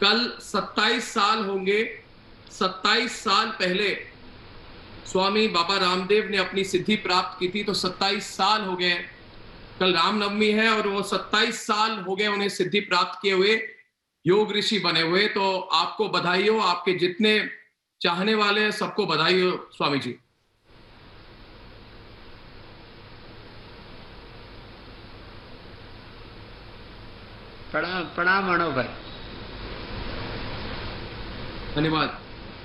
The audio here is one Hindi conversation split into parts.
कल 27 साल होंगे। 27 साल पहले स्वामी बाबा रामदेव ने अपनी सिद्धि प्राप्त की थी, तो 27 साल हो गए। कल रामनवमी है और वो 27 साल हो गए उन्हें सिद्धि प्राप्त किए हुए, योग ऋषि बने हुए। तो आपको बधाई हो, आपके जितने चाहने वाले हैं सबको बधाई हो स्वामी जी। प्रणाम प्रणाम अणु भाई। धन्यवाद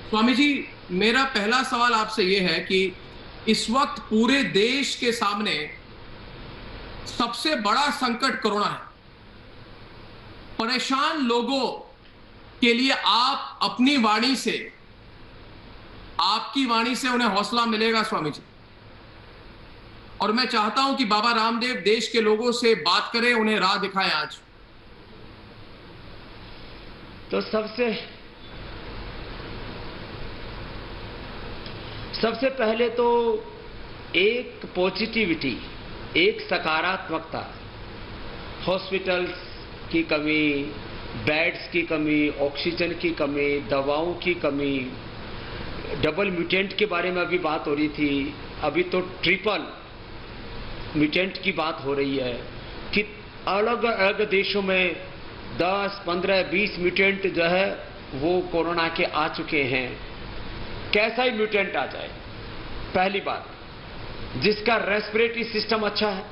स्वामी जी। मेरा पहला सवाल आपसे यह है कि इस वक्त पूरे देश के सामने सबसे बड़ा संकट कोरोना है। परेशान लोगों के लिए आप अपनी वाणी से, आपकी वाणी से उन्हें हौसला मिलेगा स्वामी जी। और मैं चाहता हूं कि बाबा रामदेव देश के लोगों से बात करें, उन्हें राह दिखाएं आज। तो सबसे पहले तो एक पॉजिटिविटी, एक सकारात्मकता। हॉस्पिटल्स की कमी, बेड्स की कमी, ऑक्सीजन की कमी, दवाओं की कमी, डबल म्यूटेंट के बारे में अभी बात हो रही थी, अभी तो ट्रिपल म्यूटेंट की बात हो रही है कि अलग अलग देशों में 10, 15, 20 म्यूटेंट जो है वो कोरोना के आ चुके हैं। कैसा ही म्यूटेंट आ जाए, पहली बात, जिसका रेस्पिरेटरी सिस्टम अच्छा है,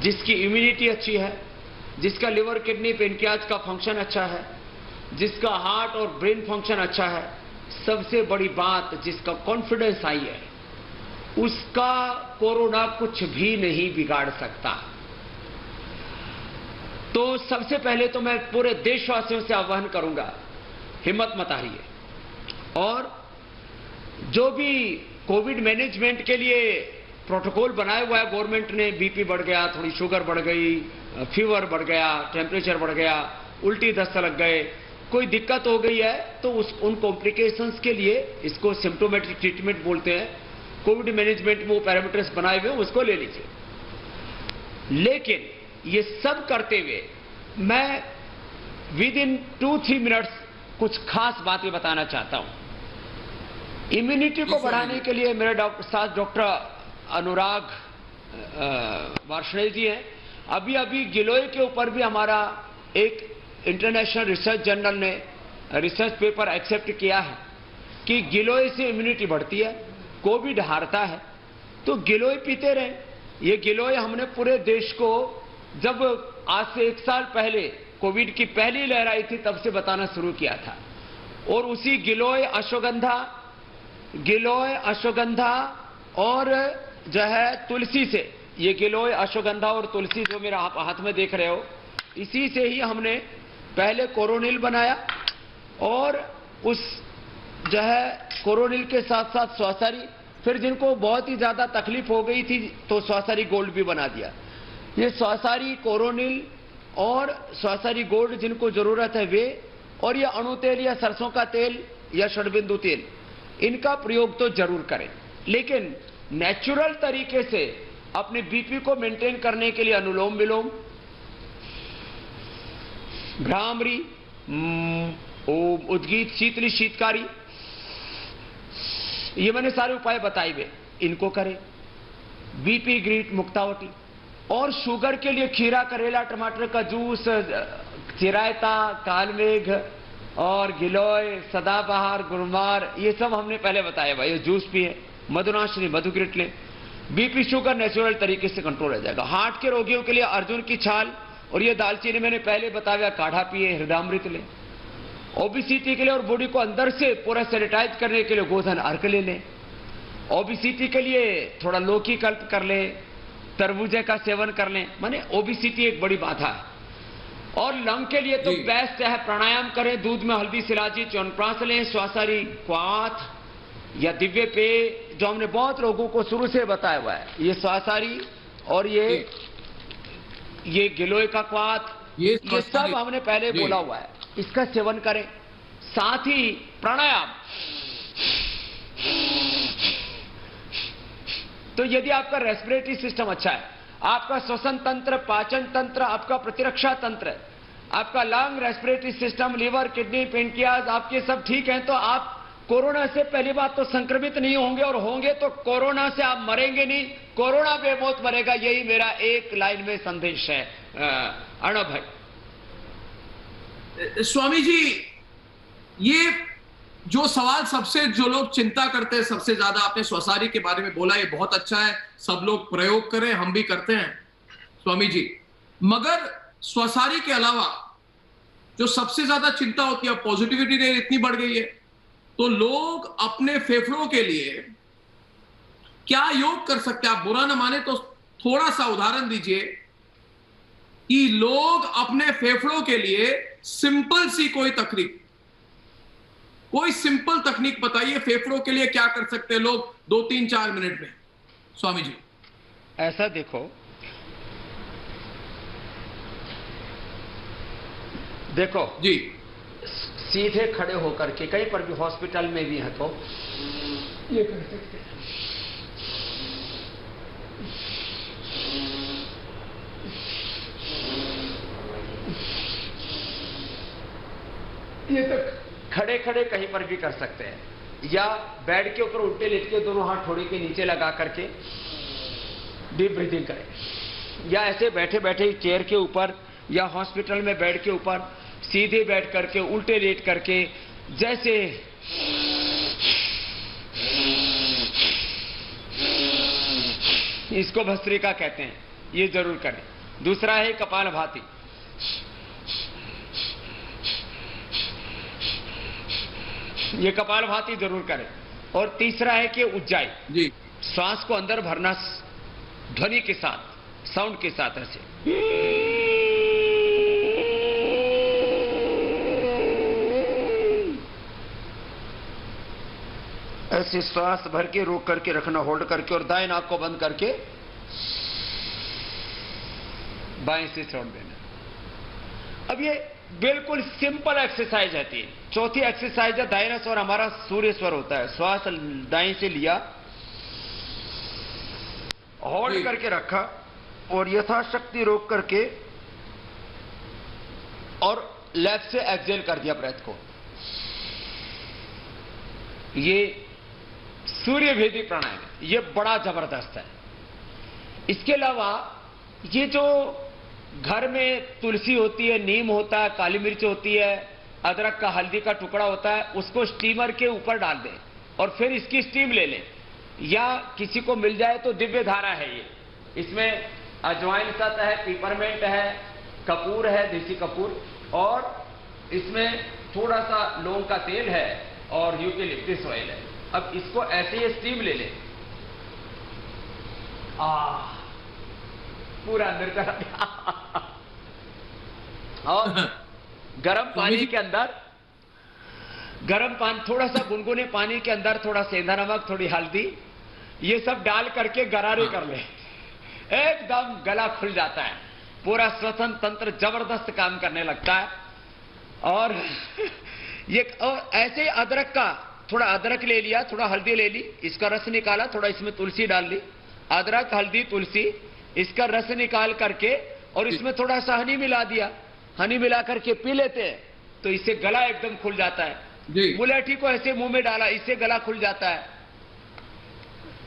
जिसकी इम्यूनिटी अच्छी है, जिसका लिवर किडनी पेनक्रियाज का फंक्शन अच्छा है, जिसका हार्ट और ब्रेन फंक्शन अच्छा है, सबसे बड़ी बात जिसका कॉन्फिडेंस हाई है, उसका कोरोना कुछ भी नहीं बिगाड़ सकता। तो सबसे पहले तो मैं पूरे देशवासियों से आह्वान करूंगा, हिम्मत मत हारिए। और जो भी कोविड मैनेजमेंट के लिए प्रोटोकॉल बनाया हुआ है गवर्नमेंट ने, बीपी बढ़ गया, थोड़ी शुगर बढ़ गई, फीवर बढ़ गया, टेम्परेचर बढ़ गया, उल्टी दस्त लग गए, कोई दिक्कत हो गई है, तो उन कॉम्प्लिकेशंस के लिए, इसको सिम्टोमेटिक ट्रीटमेंट बोलते हैं, कोविड मैनेजमेंट में वो पैरामीटर्स बनाए हुए, उसको ले लीजिए। लेकिन ये सब करते हुए मैं विद इन 2-3 मिनट्स कुछ खास बातें बताना चाहता हूं। इम्यूनिटी को बढ़ाने के लिए मेरे साथ डॉक्टर अनुराग वार्ष्णेय जी हैं। अभी अभी गिलोय के ऊपर भी हमारा एक इंटरनेशनल रिसर्च जर्नल ने रिसर्च पेपर एक्सेप्ट किया है कि गिलोय से इम्यूनिटी बढ़ती है, कोविड हारता है। तो गिलोय पीते रहे। ये गिलोय हमने पूरे देश को, जब आज से 1 साल पहले कोविड की पहली लहर आई थी, तब से बताना शुरू किया था। और उसी गिलोय अश्वगंधा और जो है तुलसी से, ये गिलोय अश्वगंधा और तुलसी जो मेरा आप हाथ में देख रहे हो, इसी से ही हमने पहले कोरोनिल बनाया, और उस जो है कोरोनिल के साथ साथ स्वासारी, फिर जिनको बहुत ही ज्यादा तकलीफ हो गई थी तो स्वासारी गोल्ड भी बना दिया। ये स्वासारी, कोरोनिल और स्वासारी गोल्ड जिनको जरूरत है वे, और ये अणु तेल या सरसों का तेल या षड्बिंदु तेल, इनका प्रयोग तो जरूर करें। लेकिन नेचुरल तरीके से अपने बीपी को मेंटेन करने के लिए अनुलोम विलोम, भ्रामरी, उद्गीत, शीतली, शीतकारी, ये मैंने सारे उपाय बताए हुए, इनको करें। बीपी ग्रीट मुक्तावटी, और शुगर के लिए खीरा, करेला, टमाटर का जूस, चिरायता, कालमेघ और गिलोय, सदाबहार, गुलमार, ये सब हमने पहले बताया भाई। ये जूस पिए, मधुनाशिनी, मधुग्रिट लें। बीपी शुगर नेचुरल तरीके से कंट्रोल हो जाएगा। हार्ट के रोगियों के लिए अर्जुन की छाल और ये दालचीनी मैंने पहले बताया, काढ़ा पिए, हृदयामृत लें। ओबिसिटी के लिए और बॉडी को अंदर से पूरा सैनिटाइज करने के लिए गोधन अर्क ले लें। ओबिसिटी के लिए थोड़ा लौकी कल्प कर लें, तरबूजे का सेवन कर लें, माने ओबिसिटी एक बड़ी बाधा है। और लंग के लिए तो बेस्ट है प्राणायाम करें, दूध में हल्दी, सिलाजी, च्यवनप्राश लें, श्वासारी, क्वाथ या दिव्य पेय, जो हमने बहुत लोगों को शुरू से बताया हुआ है। ये श्वासारी और ये गिलोय का क्वाथ, ये सब हमने पहले बोला हुआ है, इसका सेवन करें। साथ ही प्राणायाम, तो यदि आपका रेस्पिरेटरी सिस्टम अच्छा है, आपका श्वसन तंत्र, पाचन तंत्र, आपका प्रतिरक्षा तंत्र आपका lung, respiratory system, liver, kidney, pancreas आपके सब ठीक हैं, तो आप कोरोना से पहली बात तो संक्रमित नहीं होंगे, और होंगे तो कोरोना से आप मरेंगे नहीं, कोरोना बेमौत मरेगा। यही मेरा एक लाइन में संदेश है अर्णव भाई। स्वामी जी, ये जो सवाल सबसे जो लोग चिंता करते हैं सबसे ज्यादा, आपने स्वसारी के बारे में बोला, ये बहुत अच्छा है, सब लोग प्रयोग करें, हम भी करते हैं स्वामी जी। मगर स्वसारी के अलावा जो सबसे ज्यादा चिंता होती है, पॉजिटिविटी रेट इतनी बढ़ गई है, तो लोग अपने फेफड़ों के लिए क्या योग कर सकते हैं? आप बुरा ना माने तो थोड़ा सा उदाहरण दीजिए कि लोग अपने फेफड़ों के लिए सिंपल सी कोई सिंपल तकनीक बताइए, फेफड़ों के लिए क्या कर सकते हैं लोग 2, 3, 4 मिनट में स्वामी जी? ऐसा देखो जी, सीधे खड़े होकर के, कहीं पर भी हॉस्पिटल में भी है तो ये कर सकते हैं। ये तो खड़े खड़े कहीं पर भी कर सकते हैं, या बेड के ऊपर उल्टे लेट के दोनों हाथ थोड़ी के नीचे लगा करके डीप ब्रीदिंग करें, या ऐसे बैठे बैठे चेयर के ऊपर या हॉस्पिटल में बेड के ऊपर सीधे बैठ करके उल्टे लेट करके जैसे इसको भस्त्रिका कहते हैं, ये जरूर करें। दूसरा है कपालभाति, ये कपालभाति जरूर करें। और तीसरा है कि उज्जाई जी, श्वास को अंदर भरना ध्वनि के साथ, साउंड के साथ, ऐसे ऐसे श्वास भर के रोक करके रखना, होल्ड करके, और दाएं नाक को बंद करके बाएं से छोड़ देना। अब ये बिल्कुल सिंपल एक्सरसाइज रहती है। चौथी एक्सरसाइज है दाहिना स्वर, हमारा सूर्य स्वर होता है। श्वास दाएं से लिया, होल्ड करके रखा, और यथाशक्ति रोक करके, और लेफ्ट से एक्सेल कर दिया ब्रेथ को। ये सूर्य भेदी प्राणायाम है, ये बड़ा जबरदस्त है। इसके अलावा ये जो घर में तुलसी होती है, नीम होता है, काली मिर्च होती है, अदरक का, हल्दी का टुकड़ा होता है, उसको स्टीमर के ऊपर डाल दें और फिर इसकी स्टीम ले लें, या किसी को मिल जाए तो दिव्य धारा है ये। इसमें अजवाइन सत है, पिपरमेंट है, कपूर है, देसी कपूर, और इसमें थोड़ा सा लौंग का तेल है और यूकेलिप्टस ऑयल है। अब इसको ऐसे ही स्टीम ले लें, पूरा अंदर करा दिया, और गर्म पानी के अंदर, गर्म पानी, थोड़ा सा गुनगुने पानी के अंदर थोड़ा सेंधा नमक, थोड़ी हल्दी, ये सब डाल करके गरारे कर ले, एकदम गला खुल जाता है, पूरा श्वसन तंत्र जबरदस्त काम करने लगता है। और ये ऐसे अदरक का, थोड़ा अदरक ले लिया, थोड़ा हल्दी ले ली, इसका रस निकाला, थोड़ा इसमें तुलसी डाल ली, अदरक, हल्दी, तुलसी, इसका रस निकाल करके, और इसमें थोड़ा सा हनी मिला दिया, हनी मिला करके पी लेते हैं तो इससे गला एकदम खुल जाता है। मुलेठी को ऐसे मुंह में डाला, इससे गला खुल जाता है।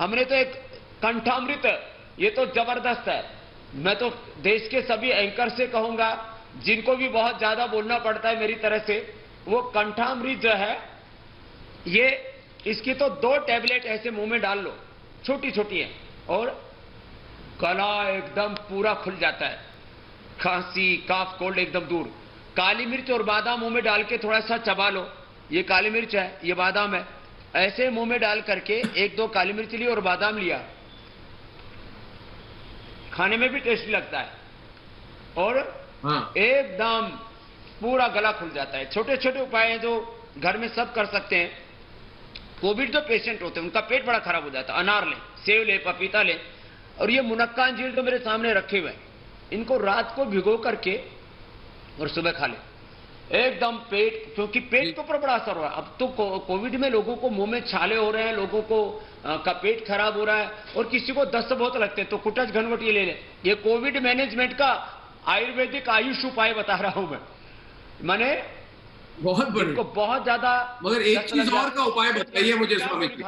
हमने तो एक कंठामृत, ये तो जबरदस्त है। मैं तो देश के सभी एंकर से कहूंगा, जिनको भी बहुत ज्यादा बोलना पड़ता है मेरी तरह से, वो कंठामृत जो है, ये इसकी तो 2 टैबलेट ऐसे मुंह में डाल लो, छोटी छोटी है, और गला एकदम पूरा खुल जाता है, खांसी, काफ, कोल्ड एकदम दूर। काली मिर्च और बादाम मुंह में डाल के थोड़ा सा चबा लो, ये काली मिर्च है, ये बादाम है, ऐसे मुंह में डाल करके 1-2 काली मिर्च ली और बादाम लिया, खाने में भी टेस्टी लगता है, और एकदम पूरा गला खुल जाता है। छोटे छोटे उपाय हैं जो घर में सब कर सकते हैं। कोविड जो पेशेंट होते हैं उनका पेट बड़ा खराब हो जाता है, अनार ले, सेव ले, पपीता ले, और ये मुनक्का अंजीर तो मेरे सामने रखे हुए हैं, इनको रात को भिगो करके और सुबह खा ले, एकदम पेट, क्योंकि पेट के ऊपर बड़ा असर हो रहा है। अब तो कोविड में लोगों को मुंह में छाले हो रहे हैं, लोगों को का पेट खराब हो रहा है, और किसी को दस्त बहुत लगते हैं, तो कुटच घनवटी ले ले। ये कोविड मैनेजमेंट का आयुर्वेदिक आयुष उपाय बता रहा हूं मैं। माने बहुत जिनको बढ़िया। बहुत ज्यादा मगर एक चीज और का उपाय बताइए मुझे स्वामी जी।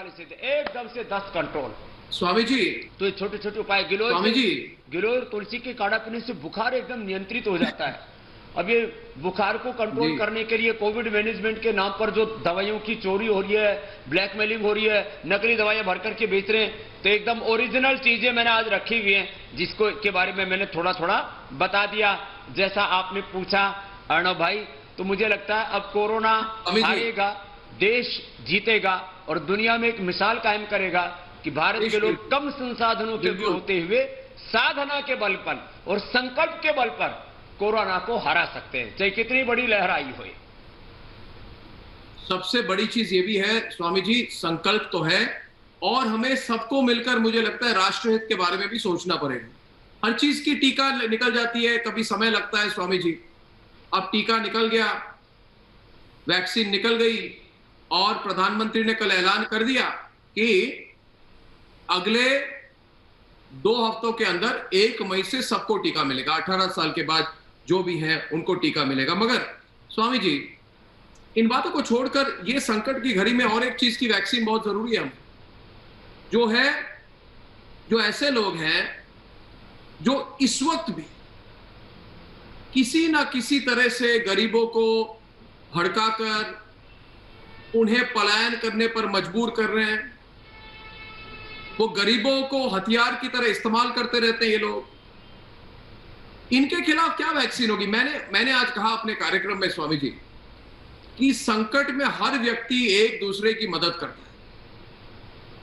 एकदम से दस्त कंट्रोल। स्वामी जी, तो ये छोटे छोटे उपाय स्वामी जी, गिलोय और तुलसी के काढ़ा पीने से बुखार एकदम नियंत्रित हो जाता है। अब ये बुखार को कंट्रोल जी। करने के लिए कोविड मैनेजमेंट के नाम पर जो दवाइयों की चोरी हो रही है, ब्लैकमेलिंग हो रही है, नकली दवाइयां भर करके बेच रहे हैं, तो एकदम ओरिजिनल चीजें मैंने आज रखी हुई हैं, जिसको के बारे में मैंने थोड़ा थोड़ा बता दिया। जैसा आपने पूछा अर्णव भाई, तो मुझे लगता है अब कोरोना स्वामी जी। हारेगा, देश जीतेगा और दुनिया में एक मिसाल कायम करेगा कि भारत के लोग कम संसाधनों के बिल्कुल। होते हुए साधना के बल पर और संकल्प के बल पर कोरोना को हरा सकते हैं, चाहे कितनी बड़ी लहर आई हो। सबसे बड़ी चीज ये भी है स्वामी जी, संकल्प तो है और हमें सबको मिलकर मुझे लगता है राष्ट्रहित के बारे में भी सोचना पड़ेगा। हर चीज की टीका निकल जाती है, कभी समय लगता है स्वामी जी। अब टीका निकल गया, वैक्सीन निकल गई और प्रधानमंत्री ने कल ऐलान कर दिया कि अगले 2 हफ्तों के अंदर 1 मई से सबको टीका मिलेगा। 18 साल के बाद जो भी है उनको टीका मिलेगा। मगर स्वामी जी, इन बातों को छोड़कर ये संकट की घड़ी में और एक चीज की वैक्सीन बहुत जरूरी है, जो है जो ऐसे लोग हैं जो इस वक्त भी किसी ना किसी तरह से गरीबों को भड़काकर उन्हें पलायन करने पर मजबूर कर रहे हैं। वो गरीबों को हथियार की तरह इस्तेमाल करते रहते हैं ये लोग। इनके खिलाफ क्या वैक्सीन होगी? मैंने आज कहा अपने कार्यक्रम में स्वामी जी कि संकट में हर व्यक्ति एक दूसरे की मदद करता है,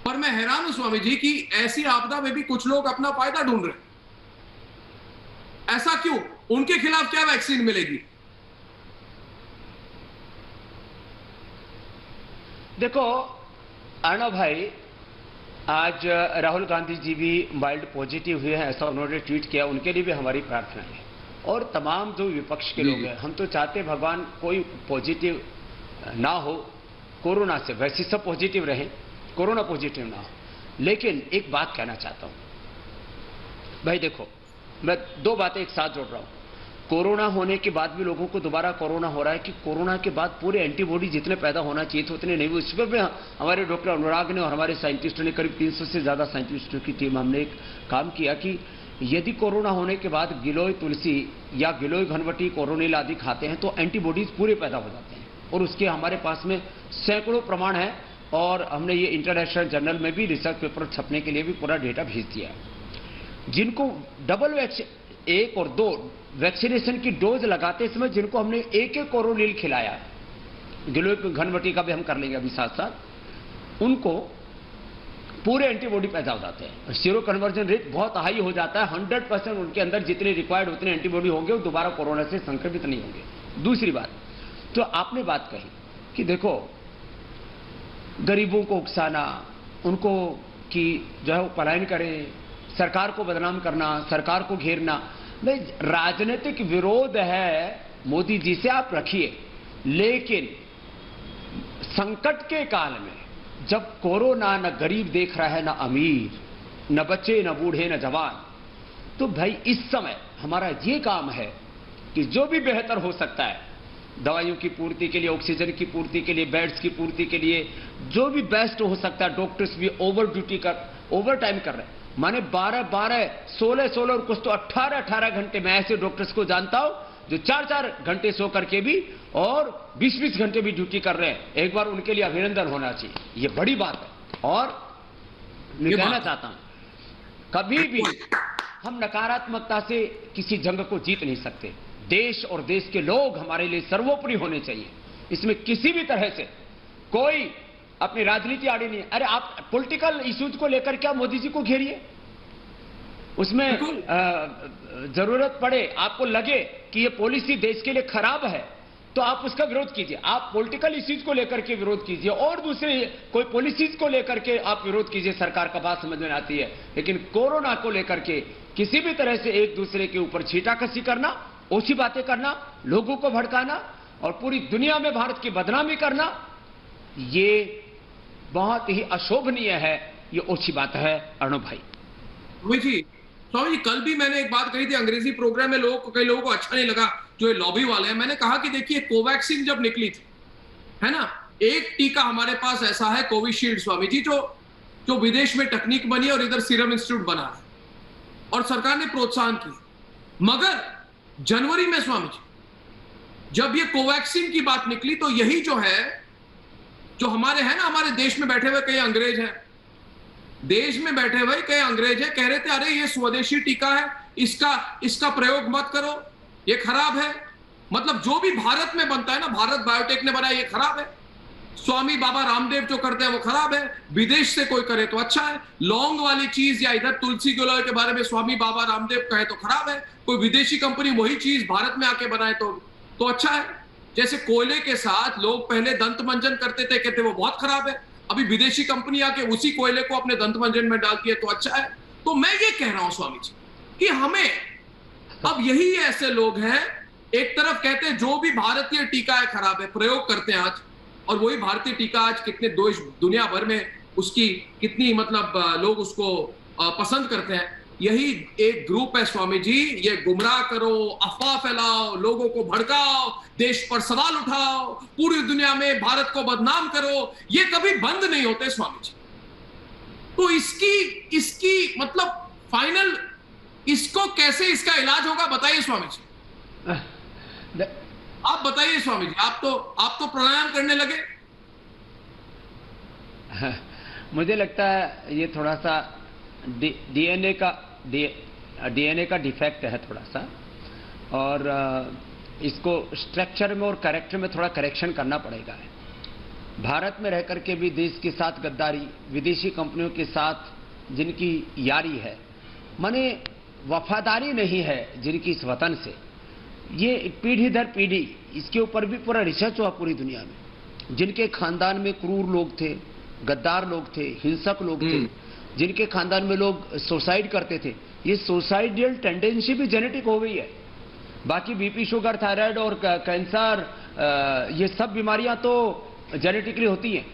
पर मैं हैरान हूं स्वामी जी कि ऐसी आपदा में भी कुछ लोग अपना फायदा ढूंढ रहे हैं। ऐसा क्यों? उनके खिलाफ क्या वैक्सीन मिलेगी? देखो अर्णव भाई, आज राहुल गांधी जी भी माइल्ड पॉजिटिव हुए हैं, ऐसा उन्होंने ट्वीट किया। उनके लिए भी हमारी प्रार्थना है और तमाम जो विपक्ष के लोग हैं, हम तो चाहते हैं भगवान कोई पॉजिटिव ना हो कोरोना से, वैसे सब पॉजिटिव रहें, कोरोना पॉजिटिव ना हो। लेकिन एक बात कहना चाहता हूं भाई, देखो मैं 2 बातें एक साथ जोड़ रहा हूं। कोरोना होने के बाद भी लोगों को दोबारा कोरोना हो रहा है कि कोरोना के बाद पूरे एंटीबॉडी जितने पैदा होना चाहिए थे उतने नहीं हुए। इस पर भी हमारे डॉक्टर अनुराग ने और हमारे साइंटिस्टों ने, करीब 300 से ज्यादा साइंटिस्टों की टीम, हमने एक काम किया कि यदि कोरोना होने के बाद गिलोय तुलसी या गिलोय घनवटी कोरोनिल आदि खाते हैं तो एंटीबॉडीज पूरे पैदा हो जाते हैं और उसके हमारे पास में सैकड़ों प्रमाण है और हमने ये इंटरनेशनल जर्नल में भी रिसर्च पेपर छपने के लिए भी पूरा डेटा भेज दिया। जिनको डबल वैक्सीन 1 और 2 वैक्सीनेशन की डोज लगाते समय जिनको हमने 1 कोरोनिल खिलाया, गिलोय घनवटी का भी हम कर लेंगे अभी साथ साथ, उनको पूरे एंटीबॉडी पैदा हो जाते हैं। सीरो कन्वर्जन रेट बहुत हाई हो जाता है, 100% उनके अंदर जितने रिक्वायर्ड उतने एंटीबॉडी होंगे, वो दोबारा कोरोना से संक्रमित नहीं होंगे। दूसरी बात, तो आपने बात कही कि देखो गरीबों को उकसाना, उनको कि जो है वो पलायन करें, सरकार को बदनाम करना, सरकार को घेरना, भाई राजनीतिक विरोध है मोदी जी से आप रखिए, लेकिन संकट के काल में जब कोरोना न गरीब देख रहा है, न अमीर, न बच्चे, न बूढ़े, न जवान, तो भाई इस समय हमारा ये काम है कि जो भी बेहतर हो सकता है, दवाइयों की पूर्ति के लिए, ऑक्सीजन की पूर्ति के लिए, बेड्स की पूर्ति के लिए जो भी बेस्ट हो सकता है। डॉक्टर्स भी ओवर टाइम कर रहे हैं, माने 12-12, 16-16 और कुछ तो 18-18 घंटे। मैं ऐसे डॉक्टर्स को जानता हूं जो 4-4 घंटे सो करके भी और 20-20 घंटे भी ड्यूटी कर रहे हैं। एक बार उनके लिए अभिनंदन होना चाहिए, ये बड़ी बात है। और मैं कहना चाहता हूं, कभी भी हम नकारात्मकता से किसी जंग को जीत नहीं सकते। देश और देश के लोग हमारे लिए सर्वोपरि होने चाहिए। इसमें किसी भी तरह से कोई अपनी राजनीति आड़ी नहीं है। अरे आप पॉलिटिकल इश्यूज को लेकर क्या मोदी जी को घेरिए, उसमें जरूरत पड़े, आपको लगे कि ये पॉलिसी देश के लिए खराब है तो आप उसका विरोध कीजिए। आप पॉलिटिकल इश्यूज को लेकर के विरोध कीजिए और दूसरे कोई पॉलिसीज को लेकर के आप विरोध कीजिए, सरकार का बात समझ में आती है। लेकिन कोरोना को लेकर के किसी भी तरह से एक दूसरे के ऊपर छींटाकशी करना, ओछी बातें करना, लोगों को भड़काना और पूरी दुनिया में भारत की बदनामी करना, ये बहुत ही अशोभनीय है, ये ओछी बात है अर्णव भाई। स्वामी जी, स्वामी जी कल भी मैंने एक बात कही थी अंग्रेजी प्रोग्राम में, कई लोगों को अच्छा नहीं लगा जो ये लॉबी वाले हैं। मैंने कहा कि देखिए कोवैक्सीन जब निकली थी, है ना, एक टीका हमारे पास ऐसा है कोविशील्ड स्वामी जी, जो विदेश में तकनीक बनी और इधर सीरम इंस्टीट्यूट बना है और सरकार ने प्रोत्साहन किया। मगर जनवरी में स्वामी जी जब ये कोवैक्सीन की बात निकली तो यही जो है, जो हमारे है ना, हमारे देश में बैठे हुए कई अंग्रेज हैं, देश में बैठे हुए कई अंग्रेज हैं, कह रहे थे अरे ये स्वदेशी टीका है, इसका प्रयोग मत करो, ये खराब है। मतलब जो भी भारत में बनता है ना, भारत बायोटेक ने बनाया, ये खराब है। स्वामी बाबा रामदेव जो करते हैं वो खराब है, विदेश से कोई करे तो अच्छा है। लौंग वाली चीज या इधर तुलसी गिलोय के बारे में स्वामी बाबा रामदेव कहे तो खराब है। कोई विदेशी कंपनी वही चीज भारत में आके बनाए तो अच्छा है। जैसे कोयले के साथ लोग पहले दंत मंजन करते थे, कहते वो बहुत खराब है, अभी विदेशी कंपनी आके उसी कोयले को अपने दंत मंजन में डालती है तो अच्छा है। तो मैं ये कह रहा हूं स्वामी जी कि हमें अब यही ऐसे लोग हैं, एक तरफ कहते हैं जो भी भारतीय टीका है खराब है, प्रयोग करते हैं आज, और वही भारतीय टीका आज कितने देश दुनिया भर में उसकी कितनी मतलब लोग उसको पसंद करते हैं। यही एक ग्रुप है स्वामी जी, ये गुमराह करो, अफवाह फैलाओ, लोगों को भड़काओ, देश पर सवाल उठाओ, पूरी दुनिया में भारत को बदनाम करो, ये कभी बंद नहीं होते स्वामी जी। तो इसकी मतलब फाइनल इसको कैसे इसका इलाज होगा बताइए स्वामी जी, आप बताइए स्वामी जी। आप तो प्राणायाम करने लगे। मुझे लगता है ये थोड़ा सा डीएनए का डिफेक्ट है थोड़ा सा, और इसको स्ट्रक्चर में और कैरेक्टर में थोड़ा करेक्शन करना पड़ेगा। भारत में रह करके भी देश के साथ गद्दारी, विदेशी कंपनियों के साथ जिनकी यारी है, माने वफादारी नहीं है जिनकी इस वतन से, ये पीढ़ी दर पीढ़ी, इसके ऊपर भी पूरा रिसर्च हुआ पूरी दुनिया में। जिनके खानदान में क्रूर लोग थे, गद्दार लोग थे, हिंसक लोग थे, जिनके खानदान में लोग सुसाइड करते थे, ये सुसाइडियल टेंडेंसी भी जेनेटिक हो गई है। बाकी बीपी, शुगर, थायराइड और कैंसर, ये सब बीमारियां तो जेनेटिकली होती हैं।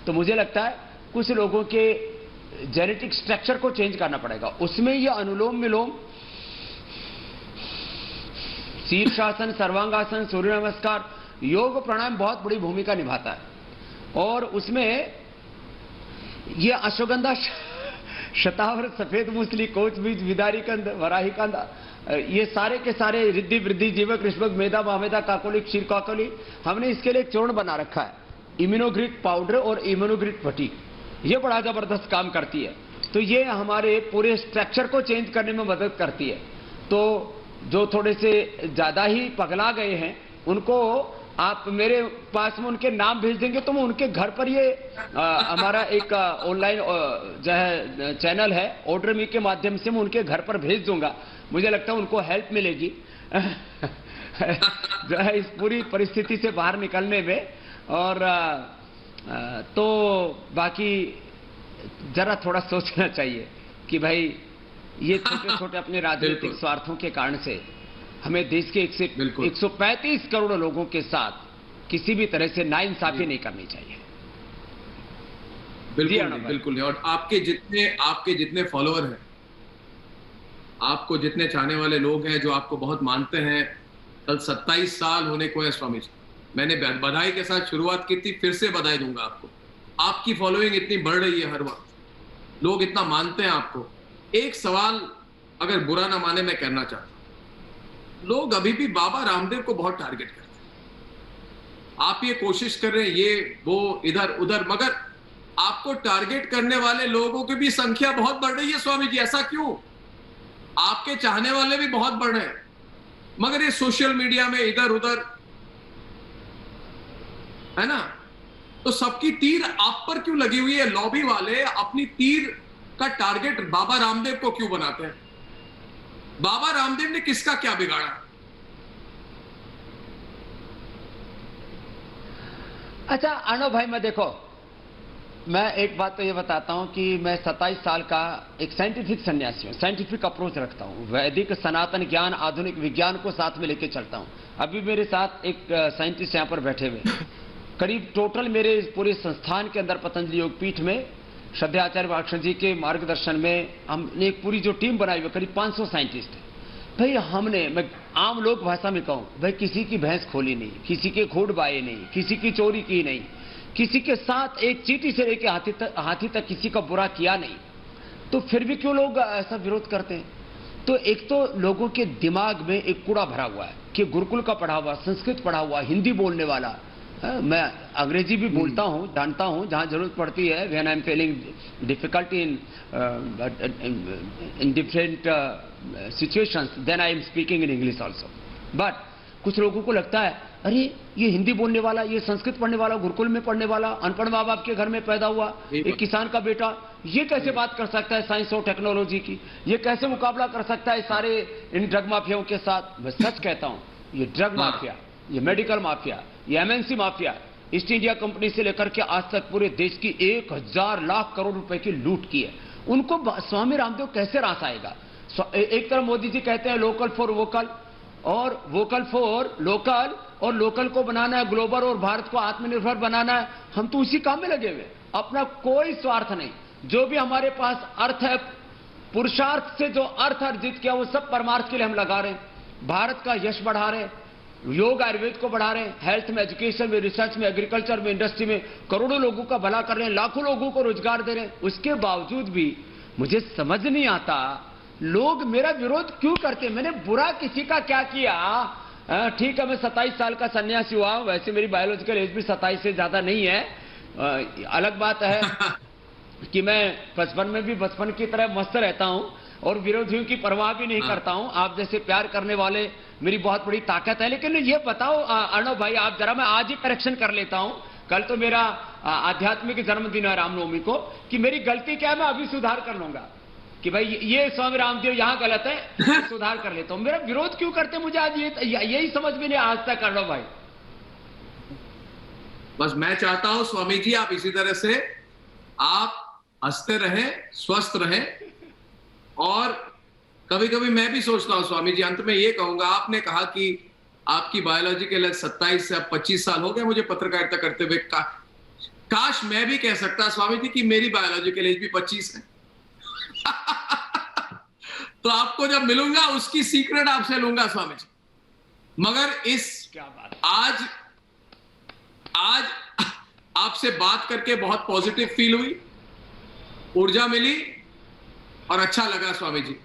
तो मुझे लगता है कुछ लोगों के जेनेटिक स्ट्रक्चर को चेंज करना पड़ेगा। उसमें ये अनुलोम विलोम, शीर्षासन, सर्वांगासन, सूर्य नमस्कार, योग प्राणायाम बहुत बड़ी भूमिका निभाता है। और उसमें ये अश्वगंधा, शतावर, सफेद मूसली, कोच बीज, विदारी कंद, वराही कंद, ये सारे के सारे रिद्धि, वृद्धि, जीवक, ऋष्वक, मेधा, बामेदा, काकोली, क्षीर काकोली, हमने इसके लिए एक चूर्ण बना रखा है, इम्यूनोग्रिड पाउडर और इम्यूनोग्रिड फटीक। ये बड़ा जबरदस्त काम करती है। तो ये हमारे पूरे स्ट्रक्चर को चेंज करने में मदद करती है। तो जो थोड़े से ज्यादा ही पगला गए हैं उनको आप मेरे पास में उनके नाम भेज देंगे तो मैं उनके घर पर ये हमारा एक ऑनलाइन जो है चैनल है, ऑर्डर मी के माध्यम से मैं उनके घर पर भेज दूंगा। मुझे लगता है उनको हेल्प मिलेगी जो है इस पूरी परिस्थिति से बाहर निकलने में। और तो बाकी जरा थोड़ा सोचना चाहिए कि भाई ये छोटे छोटे अपने राजनीतिक स्वार्थों के कारण से हमें देश के 135 करोड़ लोगों के साथ किसी भी तरह से नाइंसाफी नहीं करनी चाहिए। बिल्कुल नहीं। और आपके जितने फॉलोअर हैं, आपको जितने चाहने वाले लोग हैं जो आपको बहुत मानते हैं, कल 27 साल होने को है स्वामी जी। मैंने बधाई के साथ शुरुआत की थी, फिर से बधाई दूंगा आपको। आपकी फॉलोइंग इतनी बढ़ रही है हर वक्त, लोग इतना मानते हैं आपको। एक सवाल अगर बुरा ना माने मैं करना चाहता हूं, लोग अभी भी बाबा रामदेव को बहुत टारगेट करते हैं। आप ये कोशिश कर रहे हैं ये वो इधर उधर, मगर आपको टारगेट करने वाले लोगों की भी संख्या बहुत बढ़ रही है स्वामी जी। ऐसा क्यों? आपके चाहने वाले भी बहुत बढ़ रहे हैं, मगर ये सोशल मीडिया में इधर उधर, है ना, तो सबकी तीर आप पर क्यों लगी हुई है? लॉबी वाले अपनी तीर का टारगेट बाबा रामदेव को क्यों बनाते हैं? बाबा रामदेव ने किसका क्या बिगाड़ा? अच्छा अर्णव भाई, मैं एक बात तो ये बताता हूं कि मैं 27 साल का एक साइंटिफिक सन्यासी हूं, साइंटिफिक अप्रोच रखता हूं, वैदिक सनातन ज्ञान, आधुनिक विज्ञान को साथ में लेके चलता हूं। अभी मेरे साथ एक साइंटिस्ट यहां पर बैठे हुए, करीब टोटल मेरे पूरे संस्थान के अंदर पतंजलि योगपीठ में श्रद्धेय आचार्य भाषण जी के मार्गदर्शन में हमने एक पूरी जो टीम बनाई हुई, करीब 500 साइंटिस्ट है भाई। हमने, मैं आम लोक भाषा में कहूं भाई, किसी की भैंस खोली नहीं, किसी के खोड बाए नहीं, किसी की चोरी की नहीं, किसी के साथ एक चींटी से लेकर हाथी तक किसी का बुरा किया नहीं। तो फिर भी क्यों लोग ऐसा विरोध करते हैं? तो एक तो लोगों के दिमाग में एक कूड़ा भरा हुआ है कि गुरुकुल का पढ़ा हुआ, संस्कृत पढ़ा हुआ, हिंदी बोलने वाला, मैं अंग्रेजी भी बोलता हूं, जानता हूं जहां जरूरत पड़ती है, when I am feeling difficulty in different situations, then I am speaking in English also. But कुछ लोगों को लगता है अरे ये हिंदी बोलने वाला, ये संस्कृत पढ़ने वाला, गुरुकुल में पढ़ने वाला, अनपढ़ माँ बाप के घर में पैदा हुआ एक किसान का बेटा, ये कैसे बात कर सकता है साइंस और टेक्नोलॉजी की? ये कैसे मुकाबला कर सकता है सारे इन ड्रग माफियाओं के साथ? मैं सच कहता हूं, ये ड्रग माफिया, ये मेडिकल माफिया, ये MNC mafia, east India company से लेकर के आज तक पूरे देश की 1000 लाख करोड़ रुपए की लूट की है। उनको स्वामी रामदेव कैसे रास आएगा? एक तरफ मोदी जी कहते हैं लोकल फॉर वोकल, और वोकल फॉर लोकल, और लोकल को बनाना है ग्लोबल और भारत को आत्मनिर्भर बनाना है। हम तो उसी काम में लगे हुए, अपना कोई स्वार्थ नहीं। जो भी हमारे पास अर्थ है, पुरुषार्थ से जो अर्थ अर्जित किया वो सब परमार्थ के लिए हम लगा रहे हैं। भारत का यश बढ़ा रहे हैं, योग आयुर्वेद को बढ़ा रहे हैं, हेल्थ में, एजुकेशन में, रिसर्च में, एग्रीकल्चर में, इंडस्ट्री में करोड़ों लोगों का भला कर रहे हैं, लाखों लोगों को रोजगार दे रहे हैं। उसके बावजूद भी मुझे समझ नहीं आता लोग मेरा विरोध क्यों करते? मैंने बुरा किसी का क्या किया? ठीक है, मैं 27 साल का सन्यासी हुआ, वैसे मेरी बायोलॉजिकल एज भी 27 से ज्यादा नहीं है। अलग बात है कि मैं बचपन में भी बचपन की तरह मस्त रहता हूं और विरोधियों की परवाह भी नहीं करता हूं। आप जैसे प्यार करने वाले मेरी बहुत बड़ी ताकत है। लेकिन ये बताओ अर्णव भाई, आप जरा, मैं आज ही करेक्शन कर लेता हूं, कल तो मेरा आध्यात्मिक जन्मदिन है रामनवमी को, कि मेरी गलती क्या है मैं अभी सुधार कर लूंगा कि भाई ये स्वामी रामदेव यहां गलत है, सुधार कर लेता हूं। मेरा विरोध क्यों करते मुझे आज यही समझ में नहीं आज तक अर्णव भाई। बस मैं चाहता हूं स्वामी जी आप इसी तरह से आप हंसते रहें, स्वस्थ रहें। और कभी कभी मैं भी सोचता हूं स्वामी जी, अंत में ये कहूंगा, आपने कहा कि आपकी बायोलॉजिकल एज 27 से अब 25 साल हो गए मुझे पत्रकारिता करते हुए। काश मैं भी कह सकता स्वामी जी कि मेरी बायोलॉजिकल एज भी 25 है। तो आपको जब मिलूंगा उसकी सीक्रेट आपसे लूंगा स्वामी जी। मगर इस क्या बात, आज आपसे बात करके बहुत पॉजिटिव फील हुई, ऊर्जा मिली और अच्छा लगा स्वामी जी।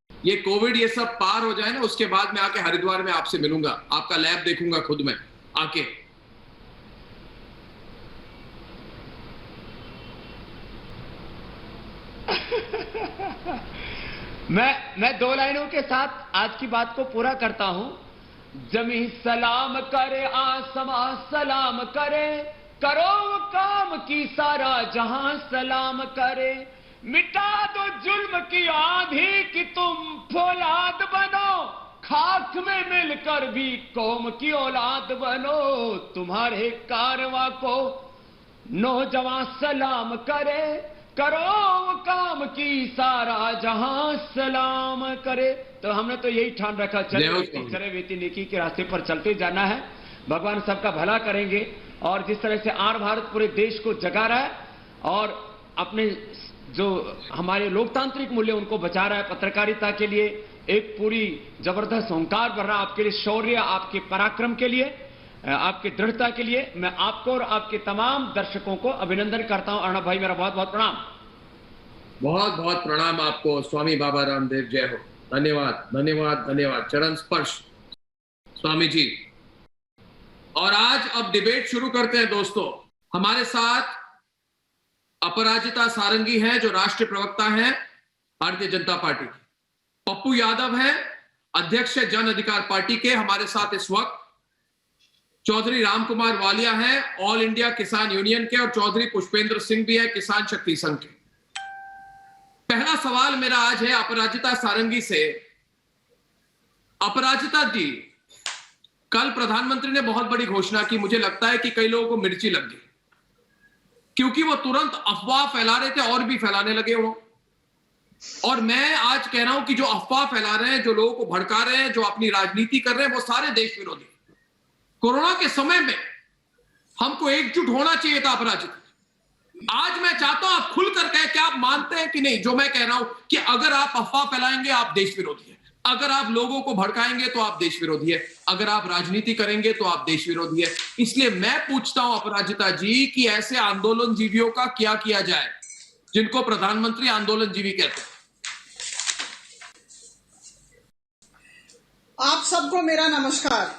ये कोविड ये सब पार हो जाए ना, उसके बाद मैं आके हरिद्वार में आपसे मिलूंगा, आपका लैब देखूंगा खुद में आके। मैं 2 लाइनों के साथ आज की बात को पूरा करता हूं। जमी सलाम करे आसमा सलाम करे, करो काम की सारा जहां सलाम करे, मिटा दो जुल्म की आंधी कि तुम फौलाद बनो, खाक में मिलकर भी कौम की औलाद बनो, तुम्हारे कारवां को नौजवान सलाम करे, करो काम की सारा जहां सलाम करे। तो हमने तो यही ठान रखा, चले वेती नेकी के रास्ते पर चलते जाना है। भगवान सबका भला करेंगे। और जिस तरह से आर भारत पूरे देश को जगा रहा है और अपने जो हमारे लोकतांत्रिक मूल्य उनको बचा रहा है, पत्रकारिता के लिए एक पूरी जबरदस्त ओंकार भर रहा है, आपके लिए शौर्य, आपके पराक्रम के लिए, आपकी दृढ़ता के लिए मैं आपको और आपके तमाम दर्शकों को अभिनंदन करता हूं। अर्णव भाई मेरा बहुत बहुत प्रणाम। बहुत बहुत प्रणाम आपको। स्वामी बाबा रामदेव जय हो। धन्यवाद धन्यवाद धन्यवाद। चरण स्पर्श स्वामी जी। और आज अब डिबेट शुरू करते हैं दोस्तों। हमारे साथ अपराजिता सारंगी हैं जो राष्ट्रीय प्रवक्ता हैं भारतीय जनता पार्टी की। पप्पू यादव हैं अध्यक्ष जन अधिकार पार्टी के, हमारे साथ इस वक्त। चौधरी रामकुमार वालिया हैं ऑल इंडिया किसान यूनियन के, और चौधरी पुष्पेंद्र सिंह भी है किसान शक्ति संघ के। पहला सवाल मेरा आज है अपराजिता सारंगी से। अपराजिता जी, कल प्रधानमंत्री ने बहुत बड़ी घोषणा की, मुझे लगता है कि कई लोगों को मिर्ची लग गई, क्योंकि वो तुरंत अफवाह फैला रहे थे और भी फैलाने लगे वो। और मैं आज कह रहा हूं कि जो अफवाह फैला रहे हैं, जो लोगों को भड़का रहे हैं, जो अपनी राजनीति कर रहे हैं, वो सारे देश विरोधी। कोरोना के समय में हमको एकजुट होना चाहिए था अपराजिता। आज मैं चाहता हूं आप खुलकर कहें कि आप मानते हैं कि नहीं जो मैं कह रहा हूं कि अगर आप अफवाह फैलाएंगे आप देश विरोधी है, अगर आप लोगों को भड़काएंगे तो आप देश विरोधी है, अगर आप राजनीति करेंगे तो आप देश विरोधी है। इसलिए मैं पूछता हूं अपराजिता जी कि ऐसे आंदोलन जीवियों का क्या किया जाए जिनको प्रधानमंत्री आंदोलन जीवी कहते हैं। आप सबको मेरा नमस्कार।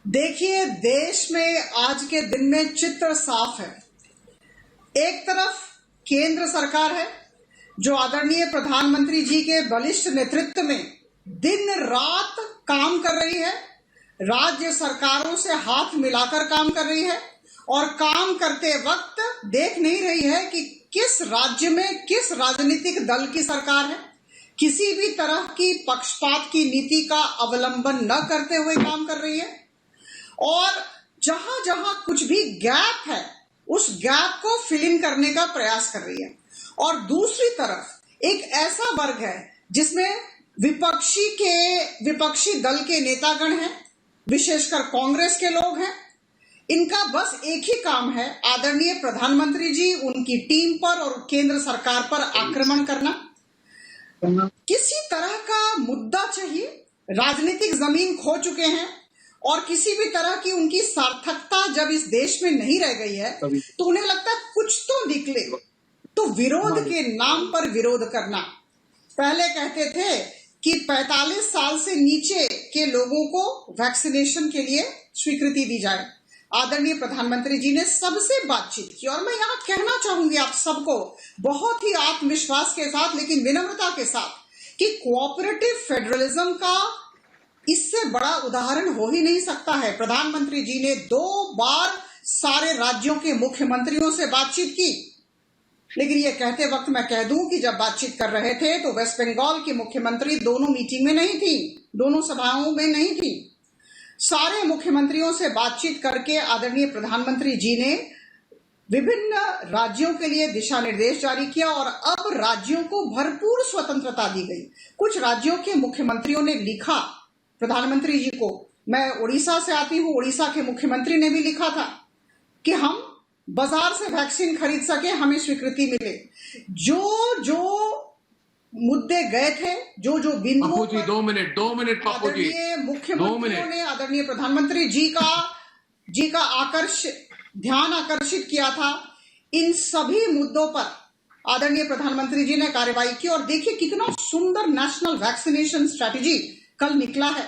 देखिए, देश में आज के दिन में चित्र साफ है। एक तरफ केंद्र सरकार है जो आदरणीय प्रधानमंत्री जी के बलिष्ठ नेतृत्व में दिन रात काम कर रही है, राज्य सरकारों से हाथ मिलाकर काम कर रही है और काम करते वक्त देख नहीं रही है कि किस राज्य में किस राजनीतिक दल की सरकार है। किसी भी तरह की पक्षपात की नीति का अवलंबन न करते हुए काम कर रही है और जहां जहां कुछ भी गैप है उस गैप को फिल इन करने का प्रयास कर रही है। और दूसरी तरफ एक ऐसा वर्ग है जिसमें विपक्षी दल के नेतागण हैं, विशेषकर कांग्रेस के लोग हैं। इनका बस एक ही काम है, आदरणीय प्रधानमंत्री जी, उनकी टीम पर और केंद्र सरकार पर आक्रमण करना। किसी तरह का मुद्दा चाहिए, राजनीतिक जमीन खो चुके हैं और किसी भी तरह की उनकी सार्थकता जब इस देश में नहीं रह गई है तो उन्हें लगता है कुछ तो निकले, तो विरोध के नाम पर विरोध करना। पहले कहते थे कि 45 साल से नीचे के लोगों को वैक्सीनेशन के लिए स्वीकृति दी जाए। आदरणीय प्रधानमंत्री जी ने सबसे बातचीत की और मैं यहाँ कहना चाहूंगी आप सबको बहुत ही आत्मविश्वास के साथ लेकिन विनम्रता के साथ कि कोऑपरेटिव फेडरलिज्म का इससे बड़ा उदाहरण हो ही नहीं सकता है। प्रधानमंत्री जी ने 2 बार सारे राज्यों के मुख्यमंत्रियों से बातचीत की, लेकिन ये कहते वक्त मैं कह दूं कि जब बातचीत कर रहे थे तो वेस्ट बंगाल की मुख्यमंत्री दोनों मीटिंग में नहीं थी, दोनों सभाओं में नहीं थी। सारे मुख्यमंत्रियों से बातचीत करके आदरणीय प्रधानमंत्री जी ने विभिन्न राज्यों के लिए दिशा निर्देश जारी किया और अब राज्यों को भरपूर स्वतंत्रता दी गई। कुछ राज्यों के मुख्यमंत्रियों ने लिखा प्रधानमंत्री जी को, मैं उड़ीसा से आती हूं, उड़ीसा के मुख्यमंत्री ने भी लिखा था कि हम बाजार से वैक्सीन खरीद सके, हमें स्वीकृति मिले। जो मुद्दे गए थे, जो बिंदुओं जी 2 मिनट पप्पू जी, मुख्यमंत्रियों ने आदरणीय प्रधानमंत्री जी का ध्यान आकर्षित किया था, इन सभी मुद्दों पर आदरणीय प्रधानमंत्री जी ने कार्रवाई की और देखिए कितना सुंदर नेशनल वैक्सीनेशन स्ट्रेटेजी कल निकला है।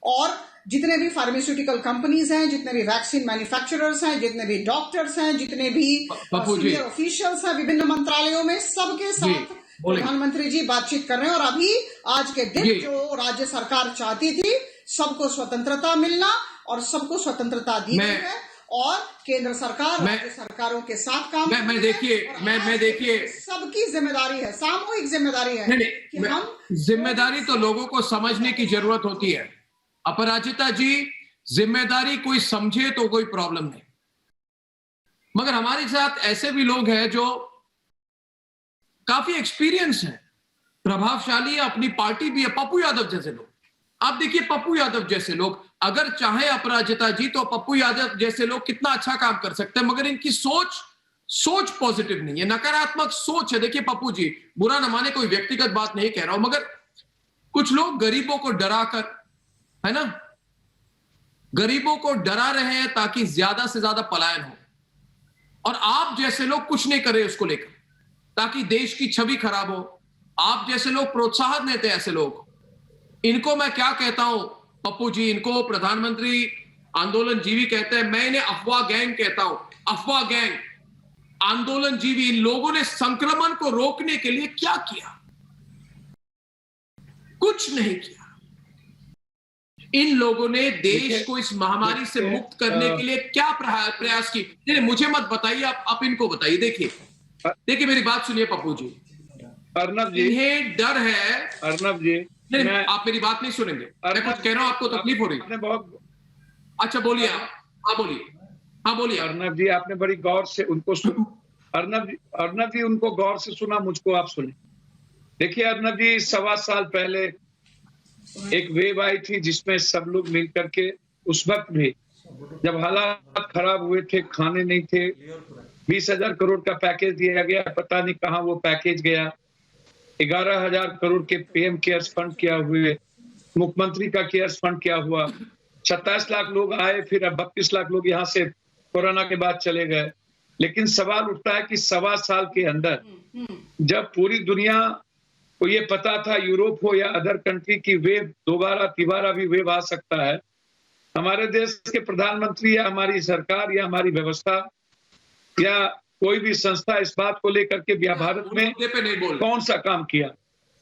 और जितने भी फार्मास्यूटिकल कंपनीज हैं, जितने भी वैक्सीन मैन्युफैक्चरर्स हैं, जितने भी डॉक्टर्स हैं, जितने भी सीनियर ऑफिशियल्स हैं विभिन्न मंत्रालयों में, सबके साथ प्रधानमंत्री जी बातचीत कर रहे हैं। और अभी आज के दिन जो राज्य सरकार चाहती थी सबको स्वतंत्रता मिलना और सबको स्वतंत्रता दी गई है और केंद्र सरकार राज्य सरकारों के साथ काम मैं देखिए सबकी जिम्मेदारी है, सामूहिक जिम्मेदारी है कि हम जिम्मेदारी तो लोगों को समझने की जरूरत होती है। अपराजिता जी, जिम्मेदारी कोई समझे तो कोई प्रॉब्लम नहीं, मगर हमारे साथ ऐसे भी लोग हैं जो काफी एक्सपीरियंस है, प्रभावशाली है, अपनी पार्टी भी है। पप्पू यादव जैसे लोग, आप देखिए पप्पू यादव जैसे लोग अगर चाहे अपराजिता जी तो पप्पू यादव जैसे लोग कितना अच्छा काम कर सकते हैं, मगर इनकी सोच पॉजिटिव नहीं है, नकारात्मक सोच है। देखिए पप्पू जी, बुरा न माने, कोई व्यक्तिगत बात नहीं कह रहा हूं, मगर कुछ लोग गरीबों को डराकर, है ना, गरीबों को डरा रहे हैं ताकि ज्यादा से ज्यादा पलायन हो, और आप जैसे लोग कुछ नहीं कर रहे उसको लेकर ताकि देश की छवि खराब हो। आप जैसे लोग प्रोत्साहन देते हैं ऐसे लोग, इनको मैं क्या कहता हूं पप्पू जी, इनको प्रधानमंत्री आंदोलन जीवी कहते हैं, मैं इन्हें अफवाह गैंग कहता हूं। अफवाह गैंग, आंदोलन जीवी, इन लोगों ने संक्रमण को रोकने के लिए क्या किया? कुछ नहीं किया। इन लोगों ने देश को इस महामारी से मुक्त करने के लिए क्या प्रयास की? नहीं, मुझे मत बताइए, आप इनको बताइए। देखिए मेरी बात सुनिए पप्पू जी, अर्नब जी, इन्हें डर है। अर्नब जी, नहीं, आप मेरी बात नहीं सुनेंगे, मैं कुछ कह रहा हूं, आपको तकलीफ हो रही है। बहुत अच्छा बोलिए आप, हाँ बोलिए। अर्नब जी, आपने बड़ी गौर से उनको सुन, अर्नब जी उनको गौर से सुना, मुझको आप सुने। देखिए अर्नब जी, 1.25 साल पहले एक वेव आई थी जिसमें सब लोग मिल करके, उस वक्त भी जब हालात खराब हुए थे, खाने नहीं थे, 20,000 करोड़ का पैकेज दिया गया, पता नहीं कहां वो पैकेज गया। 11,000 करोड़ के पीएम केयर्स फंड क्या हुए, मुख्यमंत्री का केयर्स फंड क्या हुआ। 27 लाख लोग आए, फिर अब 32 लाख लोग यहाँ से कोरोना के बाद चले गए। लेकिन सवाल उठता है कि 1.25 साल के अंदर जब पूरी दुनिया को ये पता था, यूरोप हो या अदर कंट्री की वेव दोबारा तिबारा भी वेव आ सकता है, हमारे देश के प्रधानमंत्री या हमारी सरकार या हमारी व्यवस्था या कोई भी संस्था इस बात को लेकर के भारत में कौन सा काम किया?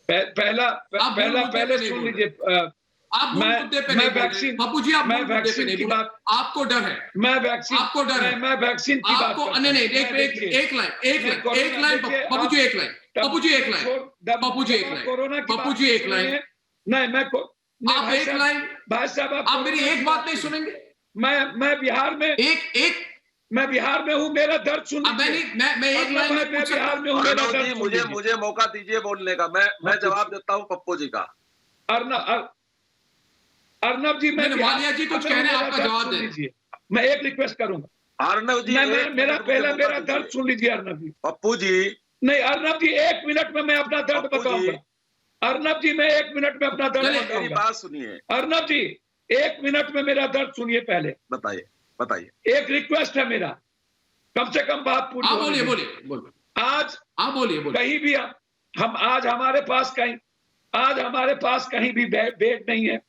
पहले सुन लीजिए, आप मुद्दे पे नहीं बोल रहे पप्पू जी, आप वैक्सीन की बात, आपको डर है, मैं वैक्सीन, आपको डर है, मैं वैक्सीन की बात आपको नहीं एक लाइन पप्पू जी, एक लाइन पप्पू जी, एक लाइन पप्पू जी, एक लाइन कोरोना की पप्पू जी, एक लाइन नहीं, मैं आप एक लाइन, भाई साहब आप मेरी एक बात नहीं सुनेंगे। मैं बिहार में मैं बिहार में हूँ, मेरा दर्द सुन लीजिए। मैं एक लाइन में पूछ बिहार में हूँ, मेरा दर्द मुझे मौका दीजिए बोलने का, मैं जवाब देता हूँ पप्पू जी का। अर्नब जी, मैं वालिया जी कुछ कह रहे हैं, आपका जवाब दे दीजिए। मैं एक रिक्वेस्ट करूंगा अर्नब जी, मेरा दर्द सुन लीजिए अर्नब जी। पप्पू जी नहीं अर्नब जी, 1 मिनट में मैं अपना दर्द बताऊंगा। अर्नब जी, मैं 1 मिनट में अपना दर्द बताऊंगा। मेरी बात सुनिए अर्नब जी, 1 मिनट में मेरा दर्द सुनिए। पहले बताइए। एक रिक्वेस्ट है मेरा, कम से कम बात पूरी। बोलिए आज आप बोलिए कहीं भी हम आज हमारे पास कहीं भी बेड नहीं है।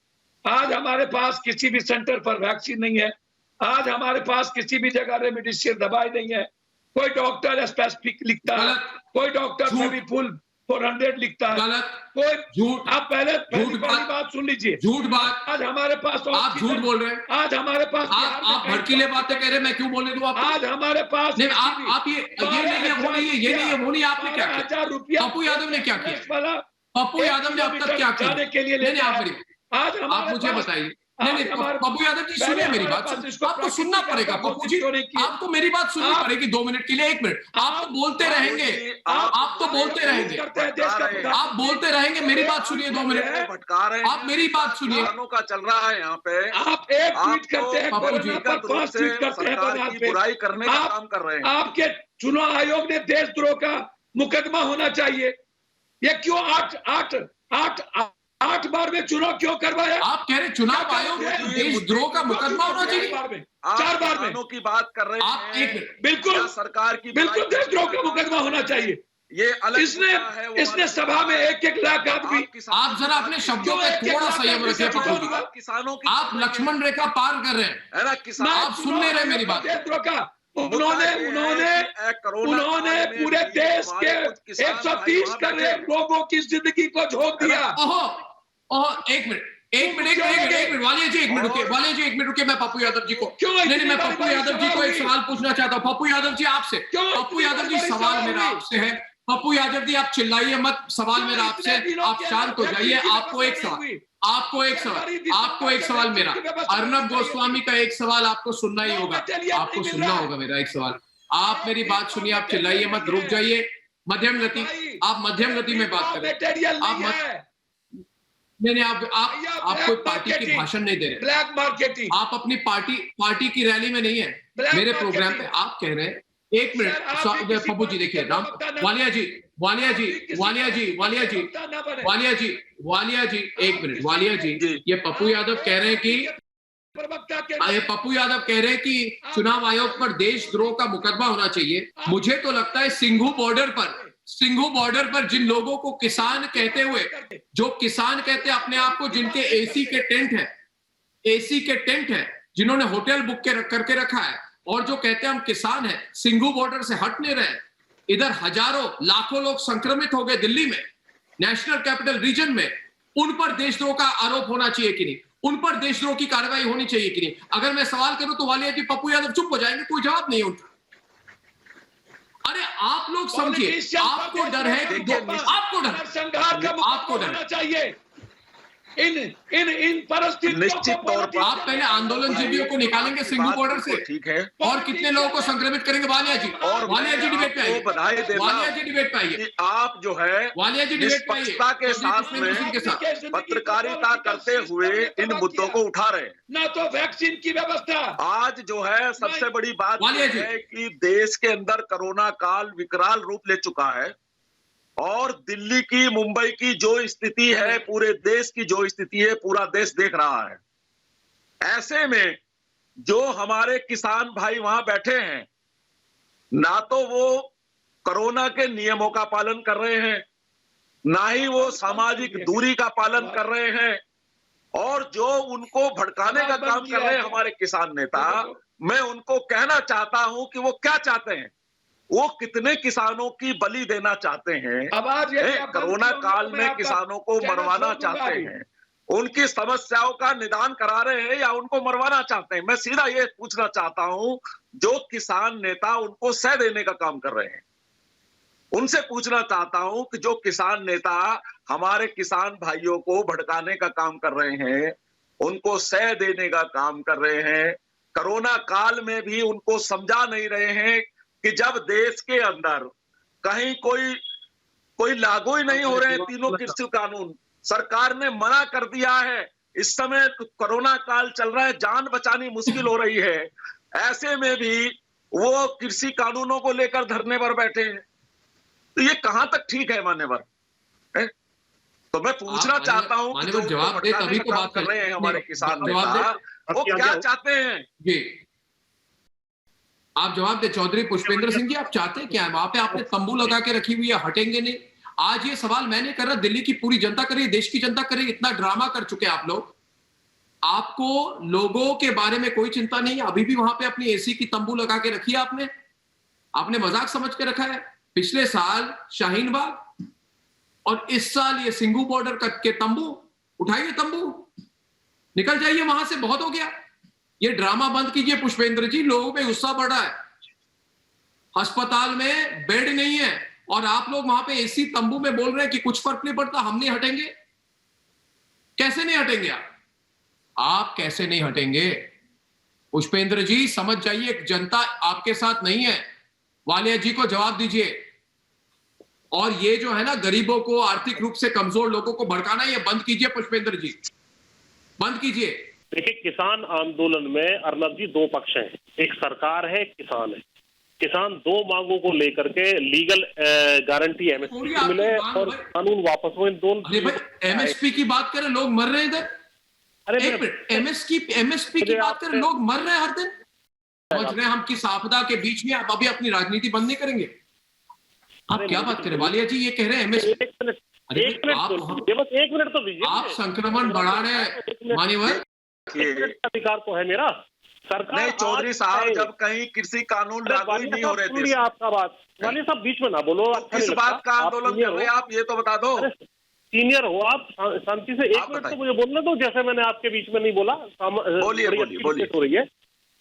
आज हमारे पास किसी भी सेंटर पर वैक्सीन नहीं है। आज हमारे पास किसी भी जगह रेमडेसिविर दवाई नहीं है। कोई डॉक्टर स्पेसिफिक लिखता है, कोई डॉक्टर फेविपुल 400 लिखता है, कोई झूठ। आप पहले बात सुन लीजिए। झूठ बात, आज हमारे पास आप झूठ बोल रहे हैं। आज हमारे पास आप भड़कीले बातें कह रहे हैं, मैं क्यों बोलने दूं आपको? आज हमारे पास नहीं, आप ये नहीं है, आपने क्या किया? 1000 रुपया पप्पू यादव ने क्या किया? वाला पप्पू यादव ने अब तक क्या किया? के लिए नहीं आप आज आप मुझे बताइए। नहीं पप्पू यादव जी, सुनिए मेरी बात, आपको सुनना पड़ेगा पप्पू जी, आपको मेरी बात सुननी पड़ेगी 2 मिनट के लिए। 1 मिनट आप तो बोलते रहेंगे, आप तो बोलते रहेंगे, आप बोलते रहेंगे। मेरी बात सुनिए 2 मिनट, भटका रहे हैं, आप मेरी बात सुनिए। का चल रहा है यहाँ पे, आप एक ट्वीट करते हैं, पप्पू जी, 5 ट्वीट करते हैं, बुराई करने का काम कर रहे हैं। आपके चुनाव आयोग ने देशद्रोह का मुकदमा होना चाहिए। ये क्यों 8 बार में चुनाव क्यों करवाया? आप कह रहे चुनाव आयोग ने देशद्रोह का मुकदमा होना चाहिए? 4 बार में की बात कर रहे आप हैं। बिल्कुल सरकार की बिल्कुल देशद्रोह का मुकदमा होना चाहिए। ये अलग इसने सभा में 1-1 लाख आदमी। आप जरा अपने शब्दों पे थोड़ा संयम रखिए पप्पू जी। किसानों की आप लक्ष्मण रेखा पार कर रहे हैं, है ना, किसान आप सुन नहीं रहे मेरी बात। देशद्रोह का उन्होंने पूरे देश के 130 करोड़ लोगों की जिंदगी को झोंक दिया। एक मिनट वालिया जी, 1 मिनट रुकिए, वालिया जी 1 मिनट रुकिए। मैं पप्पू यादव जी को नहीं, मैं पप्पू यादव जी को एक सवाल पूछना चाहता हूँ। पप्पू यादव जी आपसे, पप्पू यादव जी सवाल मेरा आपसे है। पप्पू यादव जी आप चिल्लाइए मत, सवाल मेरा आपसे, आप शांत हो जाइए। आपको एक सवाल मेरा, अर्नब गोस्वामी का एक सवाल आपको सुनना ही होगा, आपको सुनना होगा मेरा एक सवाल। आप मेरी बात सुनिए, आप चिल्लाइए मत, रुक जाइए। मध्यम गति, आप मध्यम गति में बात करें। आप मत नहीं, आप कोई पार्टी की भाषण नहीं दे रहे, ब्लैक मार्केटिंग। आप अपनी पार्टी की रैली में नहीं है, मेरे प्रोग्राम पे आप कह रहे हैं। 1 मिनट पप्पू जी, देखिए राम वालिया जी 1 मिनट। वालिया जी, ये पप्पू यादव कह रहे हैं कि चुनाव आयोग पर देशद्रोह का मुकदमा होना चाहिए। मुझे तो लगता है सिंघू बॉर्डर पर जिन लोगों को किसान कहते हुए, जो किसान कहते हैं अपने आप को, जिनके एसी के टेंट है, जिन्होंने होटल बुक करके रखा है, और जो कहते हैं हम किसान हैं, सिंघू बॉर्डर से हट नहीं रहे। इधर हजारों लाखों लोग संक्रमित हो गए दिल्ली में, नेशनल कैपिटल रीजन में। उन पर देशद्रोह का आरोप होना चाहिए कि नहीं? उन पर देशद्रोह की कार्रवाई होनी चाहिए कि नहीं? अगर मैं सवाल करूं तो वालिया जी, पप्पू यादव चुप हो जाएंगे, कोई जवाब नहीं है उनका। अरे आप लोग समझिए, आपको डर है, आपको डर चाहिए। इन परिस्थितियों निश्चित तौर पर आप पहले आंदोलन जीवियों को निकालेंगे सिंघू बॉर्डर से, ठीक है, और कितने लोगों को संक्रमित करेंगे? वालिया जी, और वालिया जी डिबेट पे आइए, आपको बधाई देता वालिया हूं जी डिबेट पे आइए, कि आप जो है वालिया जी डिबेट पे आइए, निष्पक्षता के साथ पुष्पेंद्र सिंह के साथ में पत्रकारिता करते हुए इन मुद्दों को उठा रहे हैं। ना तो वैक्सीन की व्यवस्था, आज जो है सबसे बड़ी बात वालिया जी। यह है कि देश के अंदर कोरोना काल विकराल रूप ले चुका है, और दिल्ली की, मुंबई की जो स्थिति है, पूरे देश की जो स्थिति है, पूरा देश देख रहा है। ऐसे में जो हमारे किसान भाई वहां बैठे हैं, ना तो वो कोरोना के नियमों का पालन कर रहे हैं, ना ही वो सामाजिक दूरी का पालन कर रहे हैं, और जो उनको भड़काने का काम कर रहे हैं हमारे किसान नेता, मैं उनको कहना चाहता हूं कि वो क्या चाहते हैं, वो कितने किसानों की बलि देना चाहते हैं। अब आज ये कोरोना काल में किसानों को मरवाना चाहते हैं, उनकी समस्याओं का निदान करा रहे हैं, या उनको मरवाना चाहते हैं? मैं सीधा ये पूछना चाहता हूं, जो किसान नेता उनको सह देने का काम कर रहे हैं, उनसे पूछना चाहता हूं कि जो किसान नेता हमारे किसान भाइयों को भड़काने का काम कर रहे हैं, उनको सह देने का काम कर रहे हैं, कोरोना काल में भी उनको समझा नहीं रहे हैं कि जब देश के अंदर कहीं कोई लागू ही नहीं हो रहे हैं तीनों कृषि कानून, सरकार ने मना कर दिया है, इस समय कोरोना काल चल रहा है, जान बचानी मुश्किल हो रही है, ऐसे में भी वो कृषि कानूनों को लेकर धरने पर बैठे हैं। तो ये कहां तक ठीक है मान्यवर? तो मैं पूछना चाहता हूं कि जो जवाब दे तभी तो बात कर रहे हैं हमारे किसान नेता, वो क्या चाहते हैं? जी आप जवाब दे चौधरी पुष्पेंद्र सिंह जी, आप चाहते हैं क्या है? वहां पे आपने तंबू लगा के रखी हुई है, हटेंगे नहीं? आज ये सवाल मैं नहीं कर रहा, दिल्ली की पूरी जनता कर रही है, देश की जनता कर रही है। इतना ड्रामा कर चुके हैं आप लोग, आपको लोगों के बारे में कोई चिंता नहीं है। अभी भी वहां पे अपनी एसी की तंबू लगा के रखी है आपने मजाक समझ के रखा है। पिछले साल शाहीन बाग और इस साल ये सिंघू बॉर्डर के तंबू। उठाइए तंबू, निकल जाइए वहां से, बहुत हो गया। ये ड्रामा बंद कीजिए पुष्पेंद्र जी, लोगों में गुस्सा बढ़ रहा है। अस्पताल में बेड नहीं है और आप लोग वहां पे एसी तंबू में बोल रहे हैं कि कुछ फर्क नहीं पड़ता, हम नहीं हटेंगे। कैसे नहीं हटेंगे आप कैसे नहीं हटेंगे? पुष्पेंद्र जी समझ जाइए, जनता आपके साथ नहीं है। वालिया जी को जवाब दीजिए। और ये जो है ना, गरीबों को, आर्थिक रूप से कमजोर लोगों को भड़काना, ये बंद कीजिए पुष्पेंद्र जी, बंद कीजिए। देखिए, किसान आंदोलन में अर्नब जी दो पक्ष हैं, एक सरकार है, किसान है। किसान दो मांगों को लेकर के लीगल गारंटी एमएसपी मिले और कानून वापस हो, इन दोनों। एमएसपी की बात करें, लोग मर रहे हैं इधर। अरे एक मिनट, एमएसपी की बात करें, लोग मर रहे हैं हर दिन। समझ रहे हैं हम किस आपदा के बीच में, आप अभी अपनी राजनीति बंद नहीं करेंगे। आप क्या बात करें? वालिया जी ये कह रहे हैं एमएसपी। एक मिनट तो दीजिए। आप संक्रमण बढ़ा रहे हैं मान्यवर। अधिकार तो है मेरा। सरकार नहीं चौधरी साहब, जब कहीं कृषि कानून लागू ही नहीं हो रहे थे। आपका बात वाली साहब बीच में ना बोलो। किस बात का आंदोलन कर रहे हैं आप, ये तो बता दो। सीनियर हो आप, शांति से एक मिनट तो मुझे बोलने दो। जैसे मैंने आपके बीच में नहीं बोला, बोलिए हो रही है।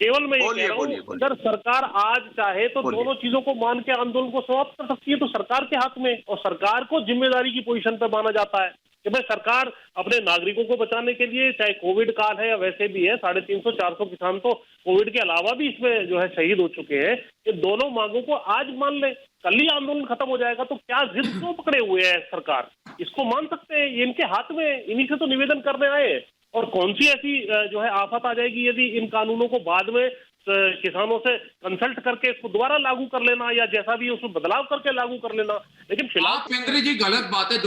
केवल मैं ये कह रहा हूं, अगर सरकार आज चाहे तो दोनों चीजों को मान के आंदोलन को समाप्त कर सकती है, तो सरकार के हाथ में। और सरकार को जिम्मेदारी की पोजीशन पर माना जाता है कि भाई सरकार अपने नागरिकों को बचाने के लिए, चाहे कोविड काल है या वैसे भी है, 350-400 किसान तो कोविड के अलावा भी इसमें जो है शहीद हो चुके हैं। ये दोनों मांगों को आज मान ले, कल ही आंदोलन खत्म हो जाएगा। तो क्या जिद क्यों पकड़े हुए हैं सरकार? इसको मान सकते हैं, ये इनके हाथ में, इन्हीं से तो निवेदन करने आए। और कौन सी ऐसी जो है आफत आ जाएगी यदि इन कानूनों को बाद में किसानों से कंसल्ट करके इसको दोबारा लागू कर लेना, या जैसा भी उसमें बदलाव करके लागू कर लेना। लेकिन फिलहाल पुष्पेंद्र जी गलत बात है।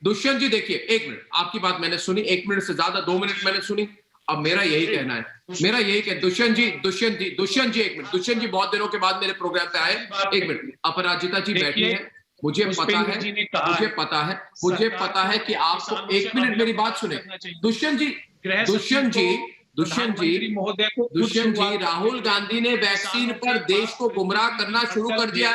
दुष्यंत जी देखिए, एक मिनट, आपकी बात मैंने सुनी, 1 मिनट से ज्यादा 2 मिनट मैंने सुनी। अब मेरा यही कहना है, दुष्यंत जी 1 मिनट। दुष्यंत जी बहुत दिनों के बाद मेरे प्रोग्राम पे आए। 1 मिनट, अपराजिता जी बैठी है, मुझे पता है कि आपको 1 मिनट मेरी बात सुने। दुष्यंत जी, राहुल गांधी ने वैक्सीन पर देश को गुमराह करना शुरू कर दिया।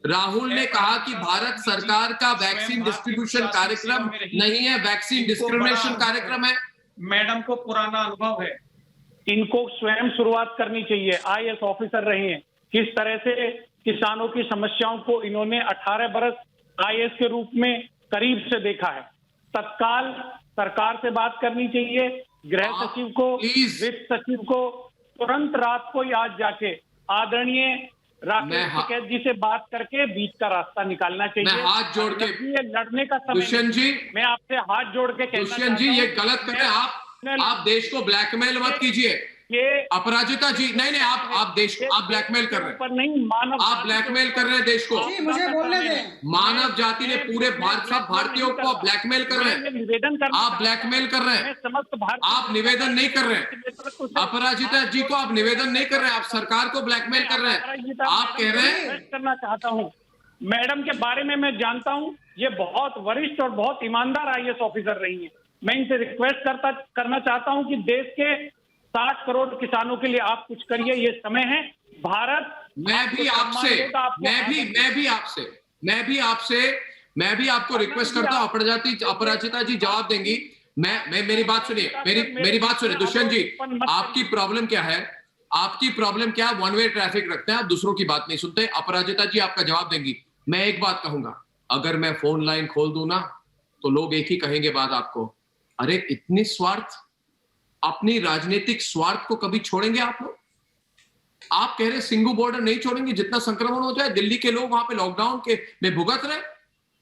राहुल ने कहा कि भारत सरकार का वैक्सीन डिस्ट्रीब्यूशन कार्यक्रम नहीं है, वैक्सीन डिस्क्रिमिनेशन कार्यक्रम है। मैडम को पुराना अनुभव है, इनको स्वयं शुरुआत करनी चाहिए। आईएएस ऑफिसर रहे हैं, किस तरह से किसानों की समस्याओं को इन्होंने 18 बरस आईएएस के रूप में करीब से देखा है। तत्काल सरकार से बात करनी चाहिए। गृह सचिव को, वित्त सचिव को तुरंत रात को ही आज जाके आदरणीय राकेश टिकैत जी से बात करके बीच का रास्ता निकालना चाहिए। मैं हाथ जोड़ के, ये लड़ने का समय, दुष्यंत जी, मैं आपसे हाथ जोड़ के कहना चाहता हूं, दुष्यंत जी ये गलत कर रहे हैं आप देश को ब्लैकमेल मत कीजिए। ये अपराजिता जी, नहीं आप देश को आप ब्लैकमेल कर रहे हैं, पर नहीं, मानव आप ब्लैकमेल कर रहे हैं देश को। जी, मुझे बोलने दें। मानव जाति ने पूरे भारत, सब भारतीयों को आप ब्लैकमेल कर रहे हैं, निवेदन कर, आप ब्लैकमेल कर रहे हैं, समस्त भारत, आप निवेदन नहीं कर रहे हैं। अपराजिता जी को आप निवेदन नहीं कर रहे हैं, आप सरकार को ब्लैकमेल कर रहे हैं। आप कह रहे हैं, करना चाहता हूं, मैडम के बारे में मैं जानता हूं, ये बहुत वरिष्ठ और बहुत ईमानदार IAS ऑफिसर रही हैं। मैं इनसे रिक्वेस्ट करना चाहता हूं कि देश के 60 करोड़ किसानों के लिए आप कुछ करिए, ये समय है। भारत, मैं भी आपको रिक्वेस्ट करता हूं, अपराजिता जी जवाब देंगी। मेरी बात सुनिए, मेरी बात सुनिए। दुष्यंत जी, आपकी प्रॉब्लम क्या है? आपकी प्रॉब्लम क्या है? वन वे ट्रैफिक रखते हैं आप, दूसरों की बात नहीं सुनते। अपराजिता जी आपका जवाब देंगी। मैं एक बात कहूंगा, अगर मैं फोन लाइन खोल दूं ना तो लोग एक ही कहेंगे बात आपको, अरे इतनी स्वार्थ, अपनी राजनीतिक स्वार्थ को कभी छोड़ेंगे आप लोग? आप कह रहे सिंगू बॉर्डर नहीं छोड़ेंगे, जितना संक्रमण हो जाए दिल्ली के लोग वहां पे लॉकडाउन के में भुगत रहे।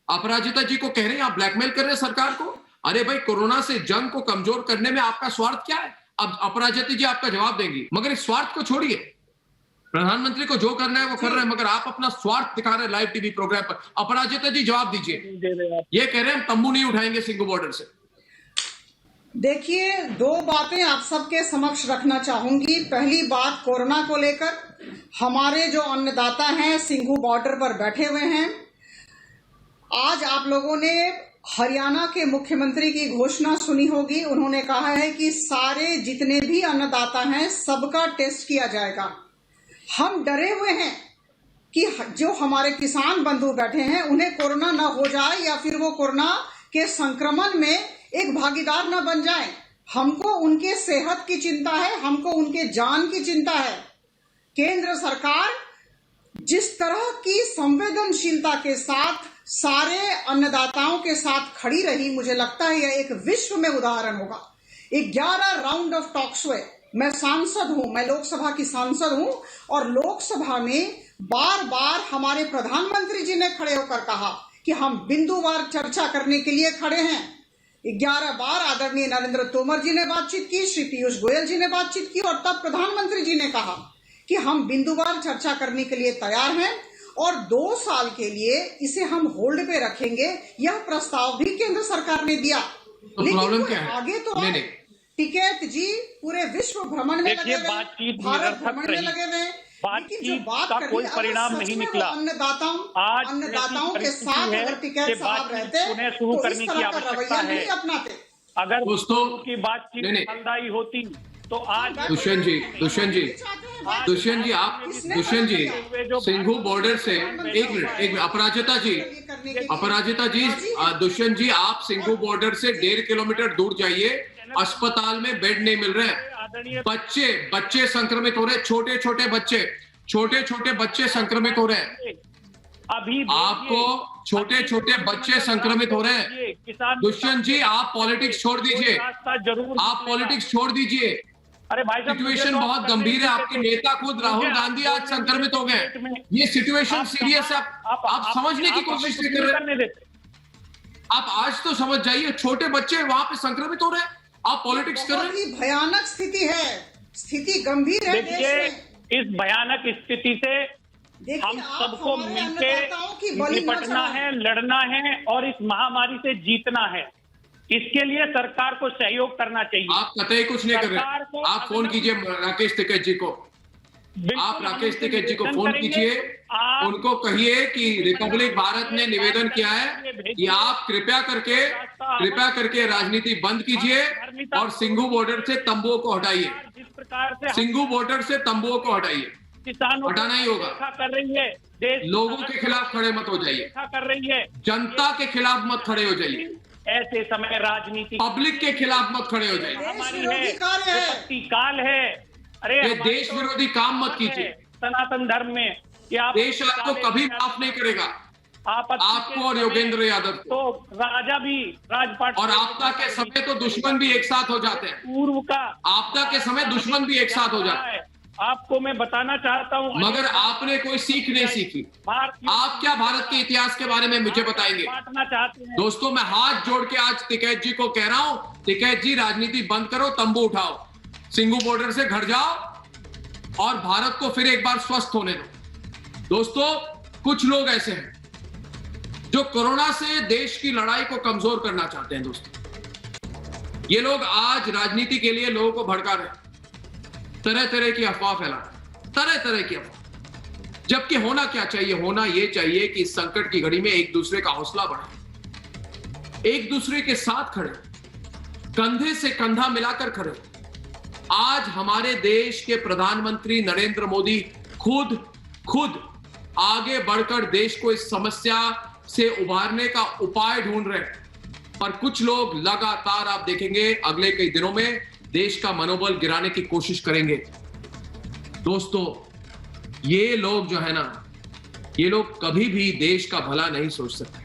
अपराजिता जी को कह रहे हैं आप ब्लैकमेल कर रहे हैं सरकार को। अरे भाई, कोरोना से जंग को कमजोर करने में आपका स्वार्थ क्या है? अब अपराजिता जी आपका जवाब देंगी, मगर इस स्वार्थ को छोड़िए। प्रधानमंत्री को जो करना है वो कर रहे हैं, मगर आप अपना स्वार्थ दिखा रहे हैं लाइव टीवी प्रोग्राम पर। अपराजिता जी जवाब दीजिए। ये कह रहे हैं हम तंबू नहीं उठाएंगे सिंगू बॉर्डर से। देखिए, दो बातें आप सबके समक्ष रखना चाहूंगी। पहली बात, कोरोना को लेकर हमारे जो अन्नदाता हैं सिंघू बॉर्डर पर बैठे हुए हैं। आज आप लोगों ने हरियाणा के मुख्यमंत्री की घोषणा सुनी होगी। उन्होंने कहा है कि सारे जितने भी अन्नदाता हैं सबका टेस्ट किया जाएगा। हम डरे हुए हैं कि जो हमारे किसान बंधु बैठे हैं उन्हें कोरोना न हो जाए या फिर वो कोरोना के संक्रमण में एक भागीदार न बन जाए। हमको उनके सेहत की चिंता है, हमको उनके जान की चिंता है। केंद्र सरकार जिस तरह की संवेदनशीलता के साथ सारे अन्नदाताओं के साथ खड़ी रही, मुझे लगता है यह एक विश्व में उदाहरण होगा। 11 राउंड ऑफ टॉक्स हुए। मैं सांसद हूं, मैं लोकसभा की सांसद हूं, और लोकसभा में बार बार हमारे प्रधानमंत्री जी ने खड़े होकर कहा कि हम बिंदुवार चर्चा करने के लिए खड़े हैं। 11 बार आदरणीय नरेंद्र तोमर जी ने बातचीत की, श्री पीयूष गोयल जी ने बातचीत की, और तब प्रधानमंत्री जी ने कहा कि हम बिंदुवार चर्चा करने के लिए तैयार हैं और 2 साल के लिए इसे हम होल्ड पे रखेंगे। यह प्रस्ताव भी केंद्र सरकार ने दिया। तो प्रॉब्लम क्या है? आगे तो टिकैत जी पूरे विश्व भ्रमण में लगे हुए, भारत भ्रमण में लगे हुए, लेकिन जो बात का कोई परिणाम नहीं निकला। अन्नदाताओं के साथ अगर टिकैत साहब रहते तो इस तरह का रवैया नहीं अपनाते। अगर दोस्तों की बातचीत फलदायी होती तो आज दुष्यंत जी सिंघू बॉर्डर से एक मिनट अपराजिता जी दुष्यंत जी, आप सिंघू बॉर्डर से 1.5 किलोमीटर दूर जाइए, अस्पताल में बेड नहीं मिल रहे हैं। बच्चे संक्रमित हो रहे हैं, छोटे छोटे बच्चे संक्रमित हो रहे हैं। अभी आपको छोटे बच्चे संक्रमित हो रहे हैं। दुष्यंत जी, आप पॉलिटिक्स छोड़ दीजिए, आप पॉलिटिक्स छोड़ दीजिए। अरे भाई, सिचुएशन बहुत गंभीर है। आपके नेता खुद राहुल गांधी आज संक्रमित हो गए। ये सिचुएशन सीरियस है। आप समझने की कोशिश नहीं कर रहे। आप आज तो समझ जाइए, छोटे बच्चे वहां पे संक्रमित हो रहे हैं, आप पॉलिटिक्स कर रहे हैं। भयानक स्थिति है, स्थिति गंभीर है देश में। इस भयानक स्थिति से हम सबको मिलकर निपटना है, लड़ना है और इस महामारी से जीतना है। इसके लिए सरकार को सहयोग करना चाहिए। आप कतई कुछ नहीं कर रहे। आप फोन कीजिए राकेश टिकैत जी को, आप राकेश टिकैत जी को फोन कीजिए, उनको कहिए कि रिपब्लिक भारत ने निवेदन किया है कि आप कृपया करके राजनीति बंद कीजिए और सिंघू बॉर्डर से तंबुओं को हटाइए। सिंघू बॉर्डर से तंबुओं को हटाइए, हटाना ही होगा। कर रही है देश, लोगों के खिलाफ खड़े मत हो जाइए, कर रही है जनता के खिलाफ मत खड़े हो जाइए, ऐसे समय राजनीति पब्लिक के खिलाफ मत खड़े हो जाइए। हमारी है, विपत्ति काल है। अरे देश विरोधी काम मत कीजिए। सनातन धर्म में कि आप देश आपको कभी माफ नहीं करेगा। आपत्ति आपको और योगेंद्र यादव को। तो राजा भी राजपाट और आपदा के समय तो दुश्मन भी एक साथ हो जाते हैं। पूर्व का आपदा के समय दुश्मन भी एक साथ हो जाते हैं। आपको मैं बताना चाहता हूँ, मगर आपने कोई सीख नहीं सीखी। आप क्या भारत के इतिहास के बारे में मुझे बताएंगे? बांटना चाहते हैं। दोस्तों, मैं हाथ जोड़ के आज टिकैत जी को कह रहा हूं, टिकैत जी राजनीति बंद करो, तंबू उठाओ, सिंघू बॉर्डर से घर जाओ और भारत को फिर एक बार स्वस्थ होने दो। दोस्तों, कुछ लोग ऐसे हैं जो कोरोना से देश की लड़ाई को कमजोर करना चाहते हैं। दोस्तों, ये लोग आज राजनीति के लिए लोगों को भड़का रहे हैं, तरह तरह की अफवाह फैला रहे हैं, तरह तरह की अफवाह। जबकि होना क्या चाहिए? होना यह चाहिए कि इस संकट की घड़ी में एक दूसरे का हौसला बढ़े, एक दूसरे के साथ खड़े, कंधे से कंधा मिलाकर खड़े। आज हमारे देश के प्रधानमंत्री नरेंद्र मोदी खुद आगे बढ़कर देश को इस समस्या से उबारने का उपाय ढूंढ रहे हैं। पर कुछ लोग लगातार, आप देखेंगे अगले कई दिनों में, देश का मनोबल गिराने की कोशिश करेंगे। दोस्तों, ये लोग जो है ना, ये लोग कभी भी देश का भला नहीं सोच सकते।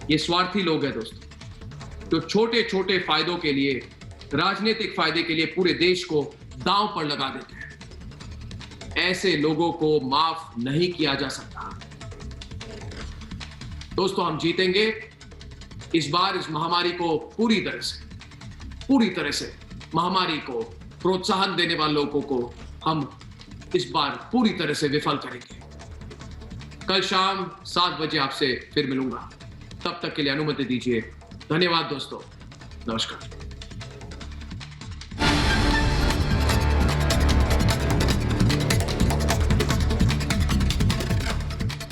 ये स्वार्थी लोग हैं दोस्तों, जो छोटे छोटे फायदों के लिए, राजनीतिक फायदे के लिए पूरे देश को दांव पर लगा देते हैं। ऐसे लोगों को माफ नहीं किया जा सकता। दोस्तों, हम जीतेंगे इस बार। इस महामारी को पूरी तरह से महामारी को प्रोत्साहन देने वाले लोगों को हम इस बार पूरी तरह से विफल करेंगे। कल शाम 7 बजे आपसे फिर मिलूंगा। तब तक के लिए अनुमति दीजिए। धन्यवाद दोस्तों, नमस्कार।